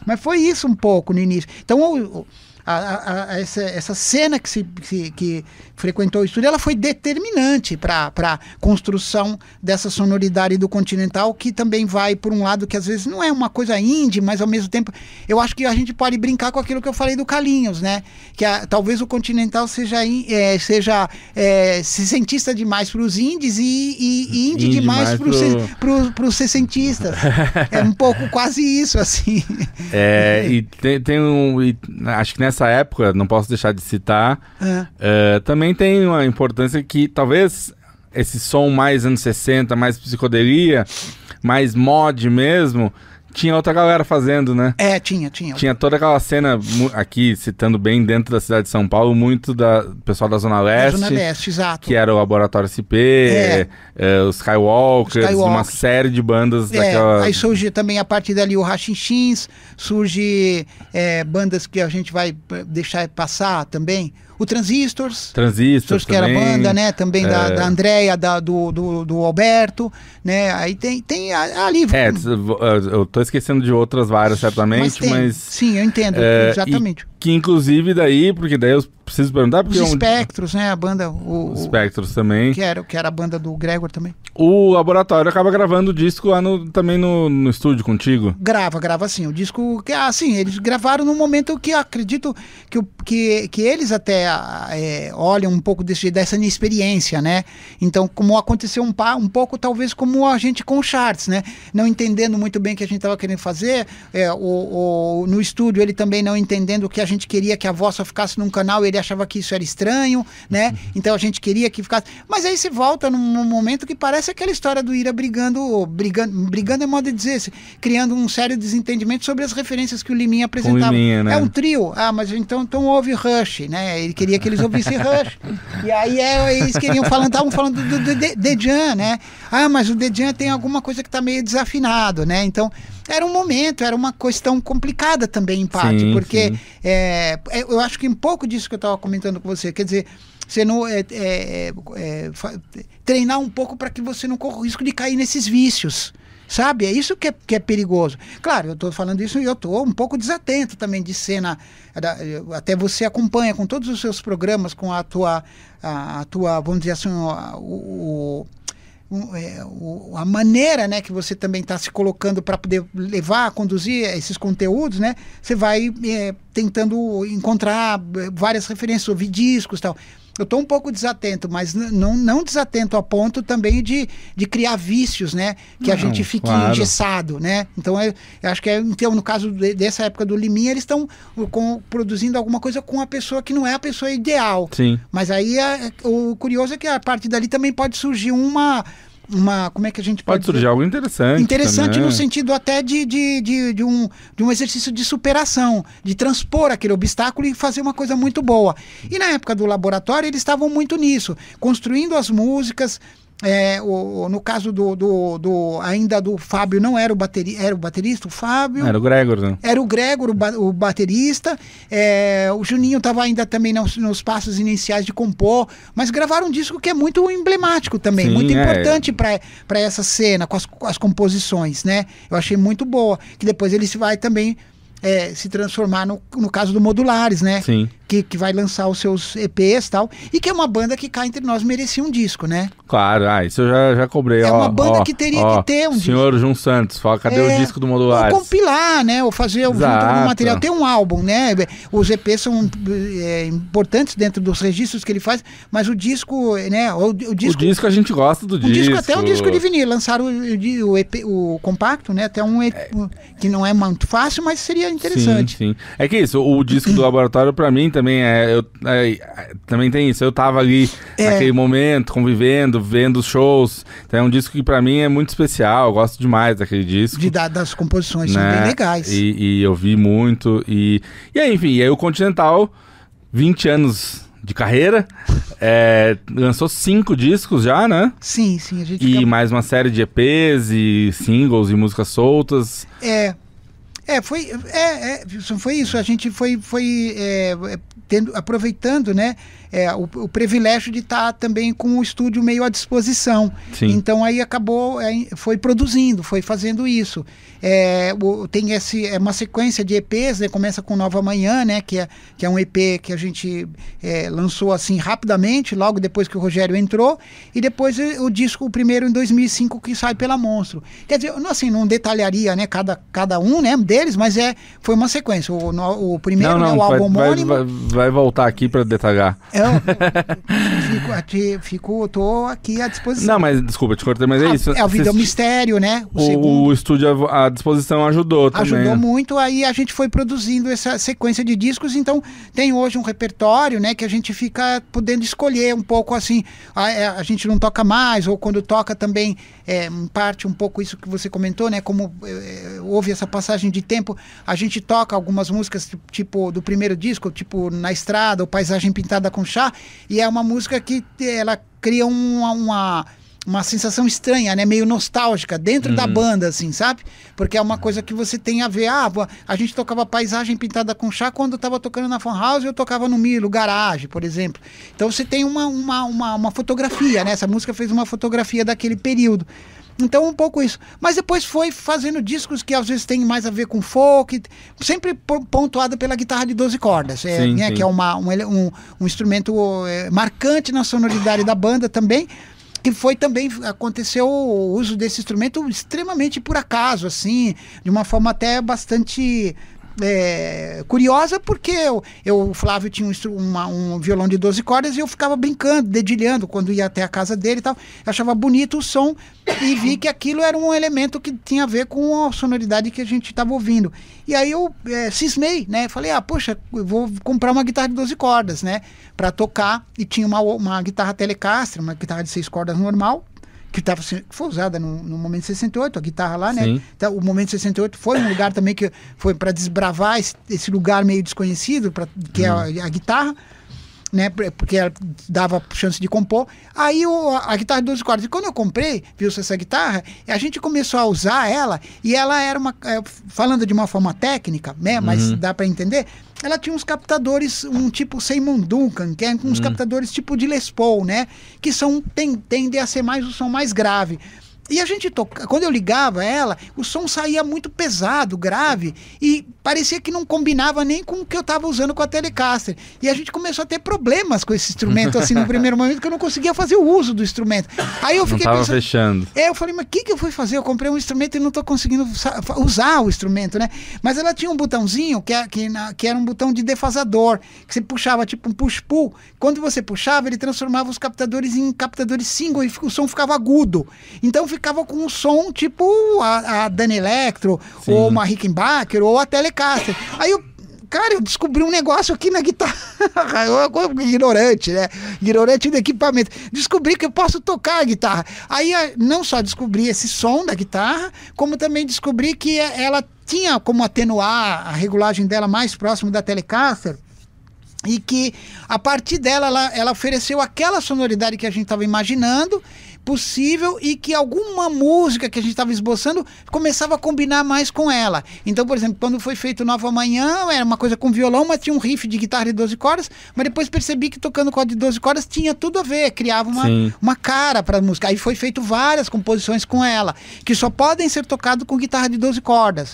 mas foi isso um pouco no início. Então essa cena que frequentou o estúdio, ela foi determinante para a construção dessa sonoridade do Continental, que também vai por um lado que às vezes não é uma coisa indie, mas ao mesmo tempo eu acho que a gente pode brincar com aquilo que eu falei do Carlinhos, né? Que talvez o Continental seja sessentista demais para os indies e indie demais para os sessentistas. É um pouco quase isso, assim. E acho que nessa época, não posso deixar de citar, também tem uma importância que talvez esse som mais anos 60, mais psicodelia, mais mod mesmo, tinha outra galera fazendo, né? Tinha toda aquela cena, aqui citando bem, dentro da cidade de São Paulo, muito do pessoal da Zona Leste. Da Zona Leste, exato. Que era o Laboratório SP, os Skywalkers, uma série de bandas daquela... Aí surge também, a partir dali, o Rachinchins, surge bandas que a gente vai deixar passar também. O Transistors que era a banda, né? Também da Andréia, do Alberto, né? Aí tem ali... eu tô esquecendo de outras várias, certamente, mas... Sim, eu entendo, exatamente. Que inclusive daí, porque daí eu preciso perguntar... Porque os Espectros, né? A banda... Os Espectros também. Que era a banda do Gregor também. O Laboratório acaba gravando o disco lá também no estúdio contigo? Grava sim. O disco... eles gravaram no momento que eu acredito que eles até olham um pouco dessa inexperiência, né? Então, como aconteceu um pouco, talvez como a gente com o Charts, né? Não entendendo muito bem o que a gente estava querendo fazer, no estúdio ele também não entendendo o que a gente queria que a voz só ficasse num canal, ele achava que isso era estranho, né? Então a gente queria que ficasse... Mas aí você volta num momento que parece aquela história do Ira brigando é modo de dizer, criando um sério desentendimento sobre as referências que o Liminha apresentava. Liminha, né? É um trio, mas então ouve Rush, né? Ele queria que eles ouvissem Rush. E aí eles estavam falando do Dejan, né? Mas o Dejan tem alguma coisa que tá meio desafinado, né? Então era um momento, era uma questão complicada também, em parte, Sim, porque sim. Eu acho que um pouco disso que eu estava comentando com você, quer dizer, você não treinar um pouco para que você não corra o risco de cair nesses vícios. Sabe? É isso que é perigoso. Claro, eu estou falando isso e eu estou um pouco desatento também de cena. Até você acompanha com todos os seus programas, com a tua vamos dizer assim, a maneira, né, que você também está se colocando para poder levar, conduzir esses conteúdos, né? Você vai tentando encontrar várias referências, ouvir discos e tal. Eu estou um pouco desatento, mas não desatento a ponto também de criar vícios, né? Que a gente fique engessado, né? Então, eu acho que então, no caso dessa época do Liminha, eles estão produzindo alguma coisa com a pessoa que não é a pessoa ideal. Sim. Mas aí, o curioso é que a partir dali também pode surgir como é que a gente pode surgir dizer? Algo interessante. Interessante também. No sentido até de um exercício de superação, de transpor aquele obstáculo e fazer uma coisa muito boa. E na época do laboratório, eles estavam muito nisso, construindo as músicas. No caso ainda do Fábio, não era era o baterista, o Fábio. Era o Gregor, né? Era o Gregor, o baterista. O Juninho estava ainda também nos passos iniciais de compor, mas gravaram um disco que é muito emblemático também, muito importante para essa cena, com as composições, né? Eu achei muito boa, que depois ele se vai também se transformar no caso do Modulares, né? Sim. Que vai lançar os seus EPs e tal, e que é uma banda que cá entre nós merecia um disco, né? Claro, isso eu já cobrei. É uma banda que teria que ter um disco. Senhor Jun Santos, fala, cadê o disco do Modulares? Ou compilar, né? Ou fazer junto algum material. Tem um álbum, né? Os EPs são importantes dentro dos registros que ele faz, mas o disco, né? O disco a gente gosta do disco. O disco até um disco de vinil. Lançaram o EP, o compacto, né? Até que não é muito fácil, mas seria interessante. Sim. É que isso, o disco do laboratório pra mim também também tem isso. Eu tava ali naquele momento, convivendo, vendo os shows. Então é um disco que pra mim é muito especial. Eu gosto demais daquele disco. Das composições, né? São bem legais. E eu vi muito. E aí, enfim, e aí o Continental, 20 anos de carreira, lançou 5 discos já, né? Sim. Mais uma série de EPs e singles e músicas soltas. Foi isso. A gente foi aproveitando, né, o privilégio de estar também com o estúdio meio à disposição. Sim. Então aí foi produzindo, foi fazendo isso. Tem uma sequência de EPs, né, começa com Nova Manhã, né, que é um EP que a gente lançou assim rapidamente, logo depois que o Rogério entrou, e depois o primeiro em 2005 que sai pela Monstro. Quer dizer, assim, não detalharia, né, cada um, né, deles, mas foi uma sequência. O primeiro, o álbum homônimo. Vai voltar aqui para detalhar. Tô aqui à disposição. Não, mas desculpa, te cortei, mas é isso. A Vida é um Mistério, né? O estúdio à disposição ajudou também. Ajudou muito, aí a gente foi produzindo essa sequência de discos, então tem hoje um repertório, né, que a gente fica podendo escolher um pouco assim, a gente não toca mais, ou quando toca também, em parte um pouco isso que você comentou, né, como houve essa passagem de tempo, a gente toca algumas músicas tipo do primeiro disco, tipo Na Estrada, ou Paisagem Pintada com Chá, e é uma música que ela cria uma sensação estranha, né? Meio nostálgica dentro da banda, assim, sabe? Porque é uma coisa que você tem a ver. A gente tocava Paisagem Pintada com Chá quando eu tava tocando na Fan House, eu tocava no Milo, Garage, por exemplo. Então você tem uma fotografia, né? Essa música fez uma fotografia daquele período. Então, um pouco isso. Mas depois foi fazendo discos que às vezes tem mais a ver com folk, sempre pontuado pela guitarra de 12 cordas, sim. Que é um instrumento marcante na sonoridade da banda também, que aconteceu o uso desse instrumento extremamente por acaso, assim, de uma forma até bastante curiosa, porque o Flávio tinha um violão de 12 cordas e eu ficava brincando, dedilhando quando ia até a casa dele e tal. Eu achava bonito o som e vi que aquilo era um elemento que tinha a ver com a sonoridade que a gente estava ouvindo. E aí eu cismei, né? Falei, poxa, eu vou comprar uma guitarra de 12 cordas, né? Para tocar. E tinha uma guitarra Telecaster, uma guitarra de 6 cordas normal, que foi usada no Momento 68, a guitarra lá, né? Sim. Então, o Momento 68 foi um lugar também que foi para desbravar esse lugar meio desconhecido, que é a guitarra. né? Porque ela dava chance de compor. Aí a guitarra de 12 cordas. E quando eu comprei, viu-se essa guitarra, a gente começou a usar ela, e ela era falando de uma forma técnica, né? Mas dá para entender, ela tinha uns captadores, um tipo Seymour Duncan, que é uns captadores tipo de Les Paul, né? Que tendem a ser o som mais grave. E a gente quando eu ligava ela, o som saía muito pesado, grave, e parecia que não combinava nem com o que eu estava usando com a Telecaster. E a gente começou a ter problemas com esse instrumento, assim, no primeiro momento, que eu não conseguia fazer o uso do instrumento. Aí eu fiquei pensando, fechando. Eu falei, mas o que eu fui fazer? Eu comprei um instrumento e não estou conseguindo usar o instrumento, né? Mas ela tinha um botãozinho que era um botão de defasador, que você puxava, tipo um push-pull. Quando você puxava, ele transformava os captadores em captadores single e o som ficava agudo. Então ficava com um som tipo a Danelectro, ou uma Rickenbacker, ou a Telecaster. Aí eu descobri um negócio aqui na guitarra. Eu, ignorante, né? Ignorante do equipamento. Descobri que eu posso tocar a guitarra. Aí não só descobri esse som da guitarra, como também descobri que ela tinha como atenuar a regulagem dela mais próximo da Telecaster. E que a partir dela ela ofereceu aquela sonoridade que a gente estava imaginando possível, e que alguma música que a gente estava esboçando começava a combinar mais com ela. Então, por exemplo, quando foi feito Nova Manhã, era uma coisa com violão, mas tinha um riff de guitarra de 12 cordas, mas depois percebi que tocando com a de 12 cordas tinha tudo a ver, criava uma cara para a música. Aí foi feito várias composições com ela, que só podem ser tocadas com guitarra de 12 cordas.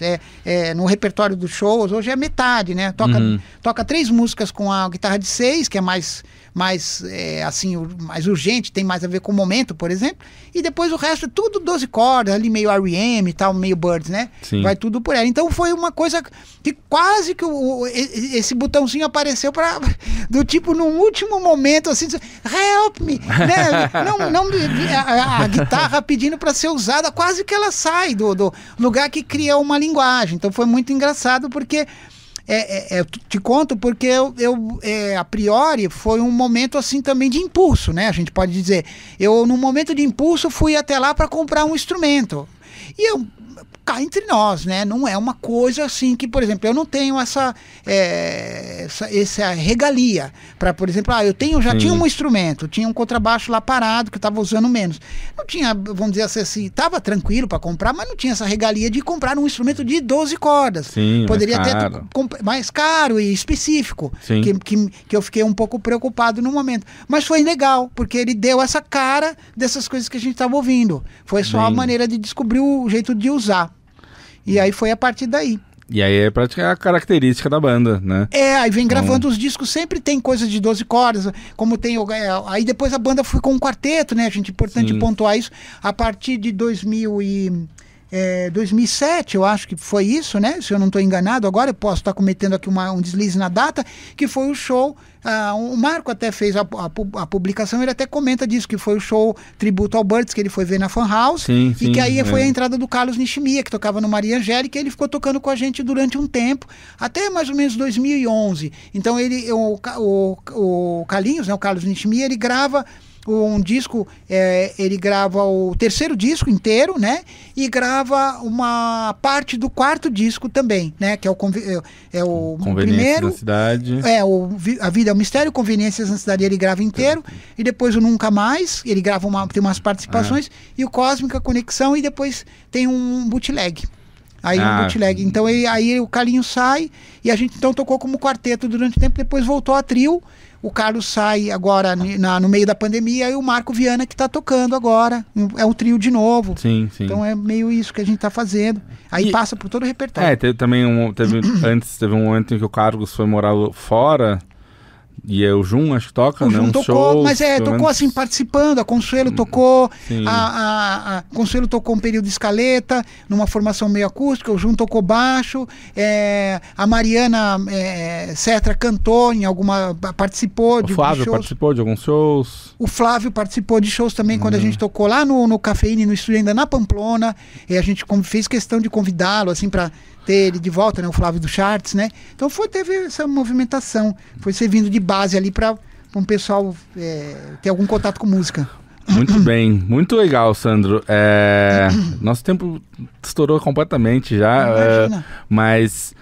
No repertório dos shows, hoje é metade, né? Toca 3 músicas com a guitarra de 6, que é mais urgente, tem mais a ver com o momento, por exemplo, e depois o resto é tudo 12 cordas, ali meio R.E.M. e tal, meio Birds, né? Sim. Vai tudo por ela. Então foi uma coisa que quase que esse botãozinho apareceu do tipo, num último momento, assim, help me, né? A guitarra pedindo para ser usada, quase que ela sai do lugar que cria uma linguagem. Então foi muito engraçado, porque eu te conto porque a priori foi um momento assim também de impulso, né? A gente pode dizer, num momento de impulso fui até lá para comprar um instrumento, e cá entre nós, né? Não é uma coisa assim que, por exemplo, eu não tenho essa regalia para, por exemplo, eu já tinha um instrumento, tinha um contrabaixo lá parado que eu estava usando menos. Não tinha, vamos dizer assim, estava tranquilo para comprar, mas não tinha essa regalia de comprar um instrumento de 12 cordas. Sim, poderia ter mais caro e específico, que eu fiquei um pouco preocupado no momento. Mas foi legal, porque ele deu essa cara dessas coisas que a gente estava ouvindo. Foi só a maneira de descobrir o jeito de usar. E aí foi a partir daí. E aí é praticamente a característica da banda, né? Aí vem gravando os discos, sempre tem coisas de 12 cordas, como tem... Aí depois a banda foi com um quarteto, né? Importante pontuar isso. A partir de 2007, eu acho que foi isso, né? Se eu não estou enganado, agora eu posso estar cometendo aqui um deslize na data, que foi o show. O Marco até fez a publicação, ele até comenta disso, que foi o show tributo ao Birds, que ele foi ver na Fan House, e que aí foi a entrada do Carlos Nishimiya, que tocava no Maria Angélica, e ele ficou tocando com a gente durante um tempo, até mais ou menos 2011. Então o Carlinhos, né, o Carlos Nishimiya, ele grava um disco, ele grava o terceiro disco inteiro, né? E grava uma parte do quarto disco também, né? Que é o primeiro. Na Cidade. A Vida é um Mistério, Conveniências na Cidade, ele grava inteiro. E depois o Nunca Mais, ele grava tem umas participações. E o Cósmica Conexão, e depois tem um bootleg. Um bootleg. Então aí o Carlinho sai, e a gente então tocou como quarteto durante o tempo, depois voltou a trio. O Carlos sai agora no meio da pandemia, e o Marco Viana que está tocando agora. É um trio de novo. Sim. Então é meio isso que a gente está fazendo. Aí passa por todo o repertório. Antes teve um momento em que o Carlos foi morar fora. E o Jun, acho que toca, o né? Jun tocou, mas tocou assim, participando. A Consuelo tocou, a Consuelo tocou um período de escaleta, numa formação meio acústica. O Jun tocou baixo, a Mariana Cetra cantou em participou de shows. O Flávio participou de alguns shows. O Flávio participou de shows também, quando a gente tocou lá no Cafeína, no estúdio ainda na Pamplona, e a gente fez questão de convidá-lo, assim, para ter ele de volta, né, o Flávio do Charts, né? Então teve essa movimentação, foi servindo de base ali para um pessoal ter algum contato com música. Muito bem, muito legal, Sandro. Nosso tempo estourou completamente já, mas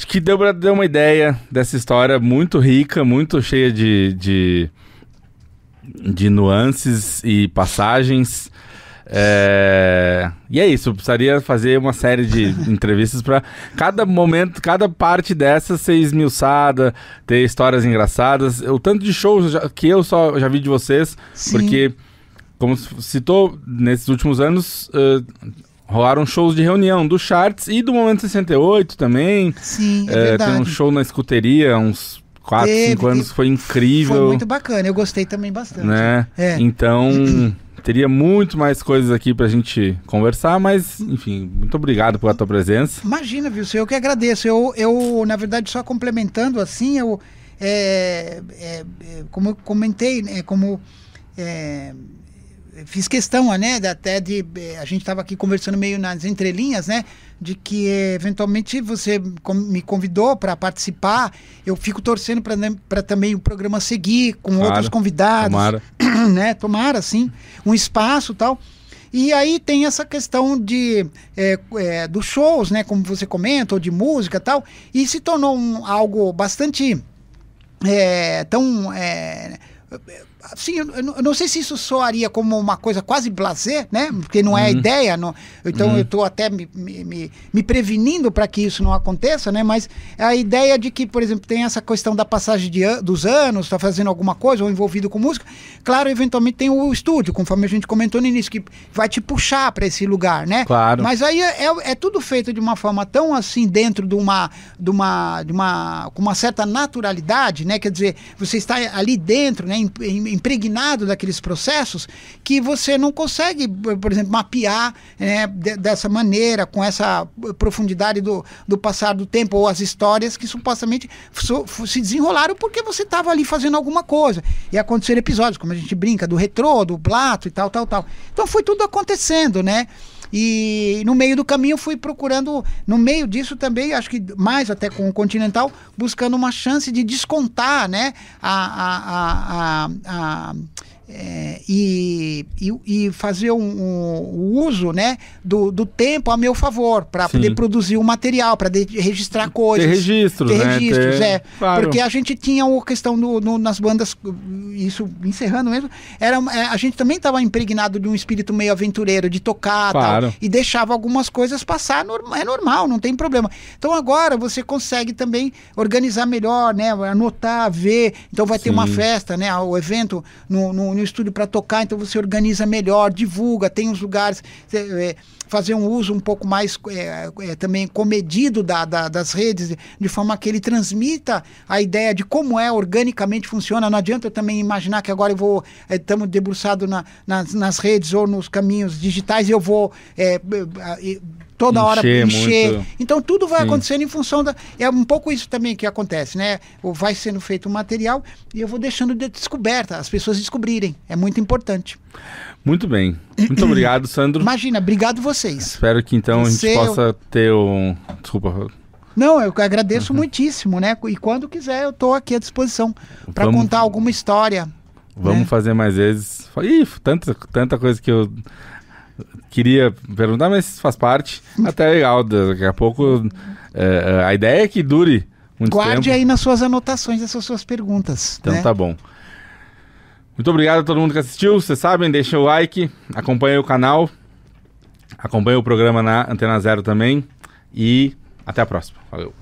Acho que deu pra ter uma ideia dessa história muito rica, muito cheia de nuances e passagens. E é isso, eu precisaria fazer uma série de entrevistas para cada momento, cada parte dessa ser esmiuçada, ter histórias engraçadas. O tanto de shows que eu já vi de vocês, sim, porque, como citou, nesses últimos anos... rolaram shows de reunião do Charts e do Momento 68 também. Sim, é verdade. Tem um show na escuteria, uns 4, 5 anos, foi incrível. Foi muito bacana, eu gostei também bastante. Né? Então, teria muito mais coisas aqui pra gente conversar, mas, enfim, muito obrigado pela tua presença. Imagina, viu? Eu que agradeço. Eu na verdade, só complementando assim, como eu comentei, né, fiz questão, né, até de... A gente estava aqui conversando meio nas entrelinhas, né, de que eventualmente você me convidou para participar. Eu fico torcendo para também o programa seguir com outros convidados. Tomara. Né, tomara, sim. Um espaço e tal. E aí tem essa questão dos shows, né, como você comenta, ou de música e tal. E se tornou algo bastante... assim, eu não sei se isso soaria como uma coisa quase blasé, né? Porque não é a ideia. Então eu estou até me prevenindo para que isso não aconteça, né? Mas a ideia de que, por exemplo, tem essa questão da passagem dos anos, está fazendo alguma coisa ou envolvido com música. Claro, eventualmente tem o estúdio, conforme a gente comentou no início, que vai te puxar para esse lugar, né? Claro. Mas aí é tudo feito de uma forma tão assim, dentro com uma certa naturalidade, né? Quer dizer, você está ali dentro, né? Impregnado daqueles processos, que você não consegue, por exemplo, mapear, né, dessa maneira, com essa profundidade do passar do tempo, ou as histórias que supostamente se desenrolaram porque você estava ali fazendo alguma coisa. E aconteceram episódios, como a gente brinca, do retrô, do Plato e tal. Então foi tudo acontecendo, né? E no meio do caminho eu fui procurando, no meio disso também, acho que mais até com o Continental, buscando uma chance de descontar, né, e fazer o uso, né, do tempo a meu favor, para poder produzir um material, para registrar coisas. Ter registros, né? Claro. Porque a gente tinha a questão nas bandas, isso encerrando mesmo, a gente também estava impregnado de um espírito meio aventureiro, de tocar, claro, tal, e deixava algumas coisas passar, é normal, não tem problema. Então agora você consegue também organizar melhor, né, anotar, ver, então vai ter uma festa, né, o evento no estúdio para tocar, então você organiza melhor, divulga, tem os lugares, fazer um uso um pouco mais também comedido das redes, de forma que ele transmita a ideia de como organicamente funciona. Não adianta eu também imaginar que agora estamos debruçados nas redes ou nos caminhos digitais e eu vou toda hora encher. Muito. Então tudo vai acontecendo em função é um pouco isso também que acontece, né? Vai sendo feito um material e eu vou deixando de descoberta, as pessoas descobrirem. É muito importante. Muito bem. Muito obrigado, Sandro. Imagina, obrigado vocês. Espero que então a gente possa ter Desculpa. Não, eu agradeço muitíssimo, né? E quando quiser eu estou aqui à disposição para contar alguma história. Vamos fazer mais vezes. Tanta coisa que eu queria perguntar, mas faz parte. Até legal. Daqui a pouco a ideia é que dure muito tempo. Guarde aí nas suas anotações essas suas perguntas. Então, né? Tá bom. Muito obrigado a todo mundo que assistiu. Vocês sabem, deixa o like, acompanhe o canal, acompanhe o programa na Antena Zero também. E até a próxima. Valeu.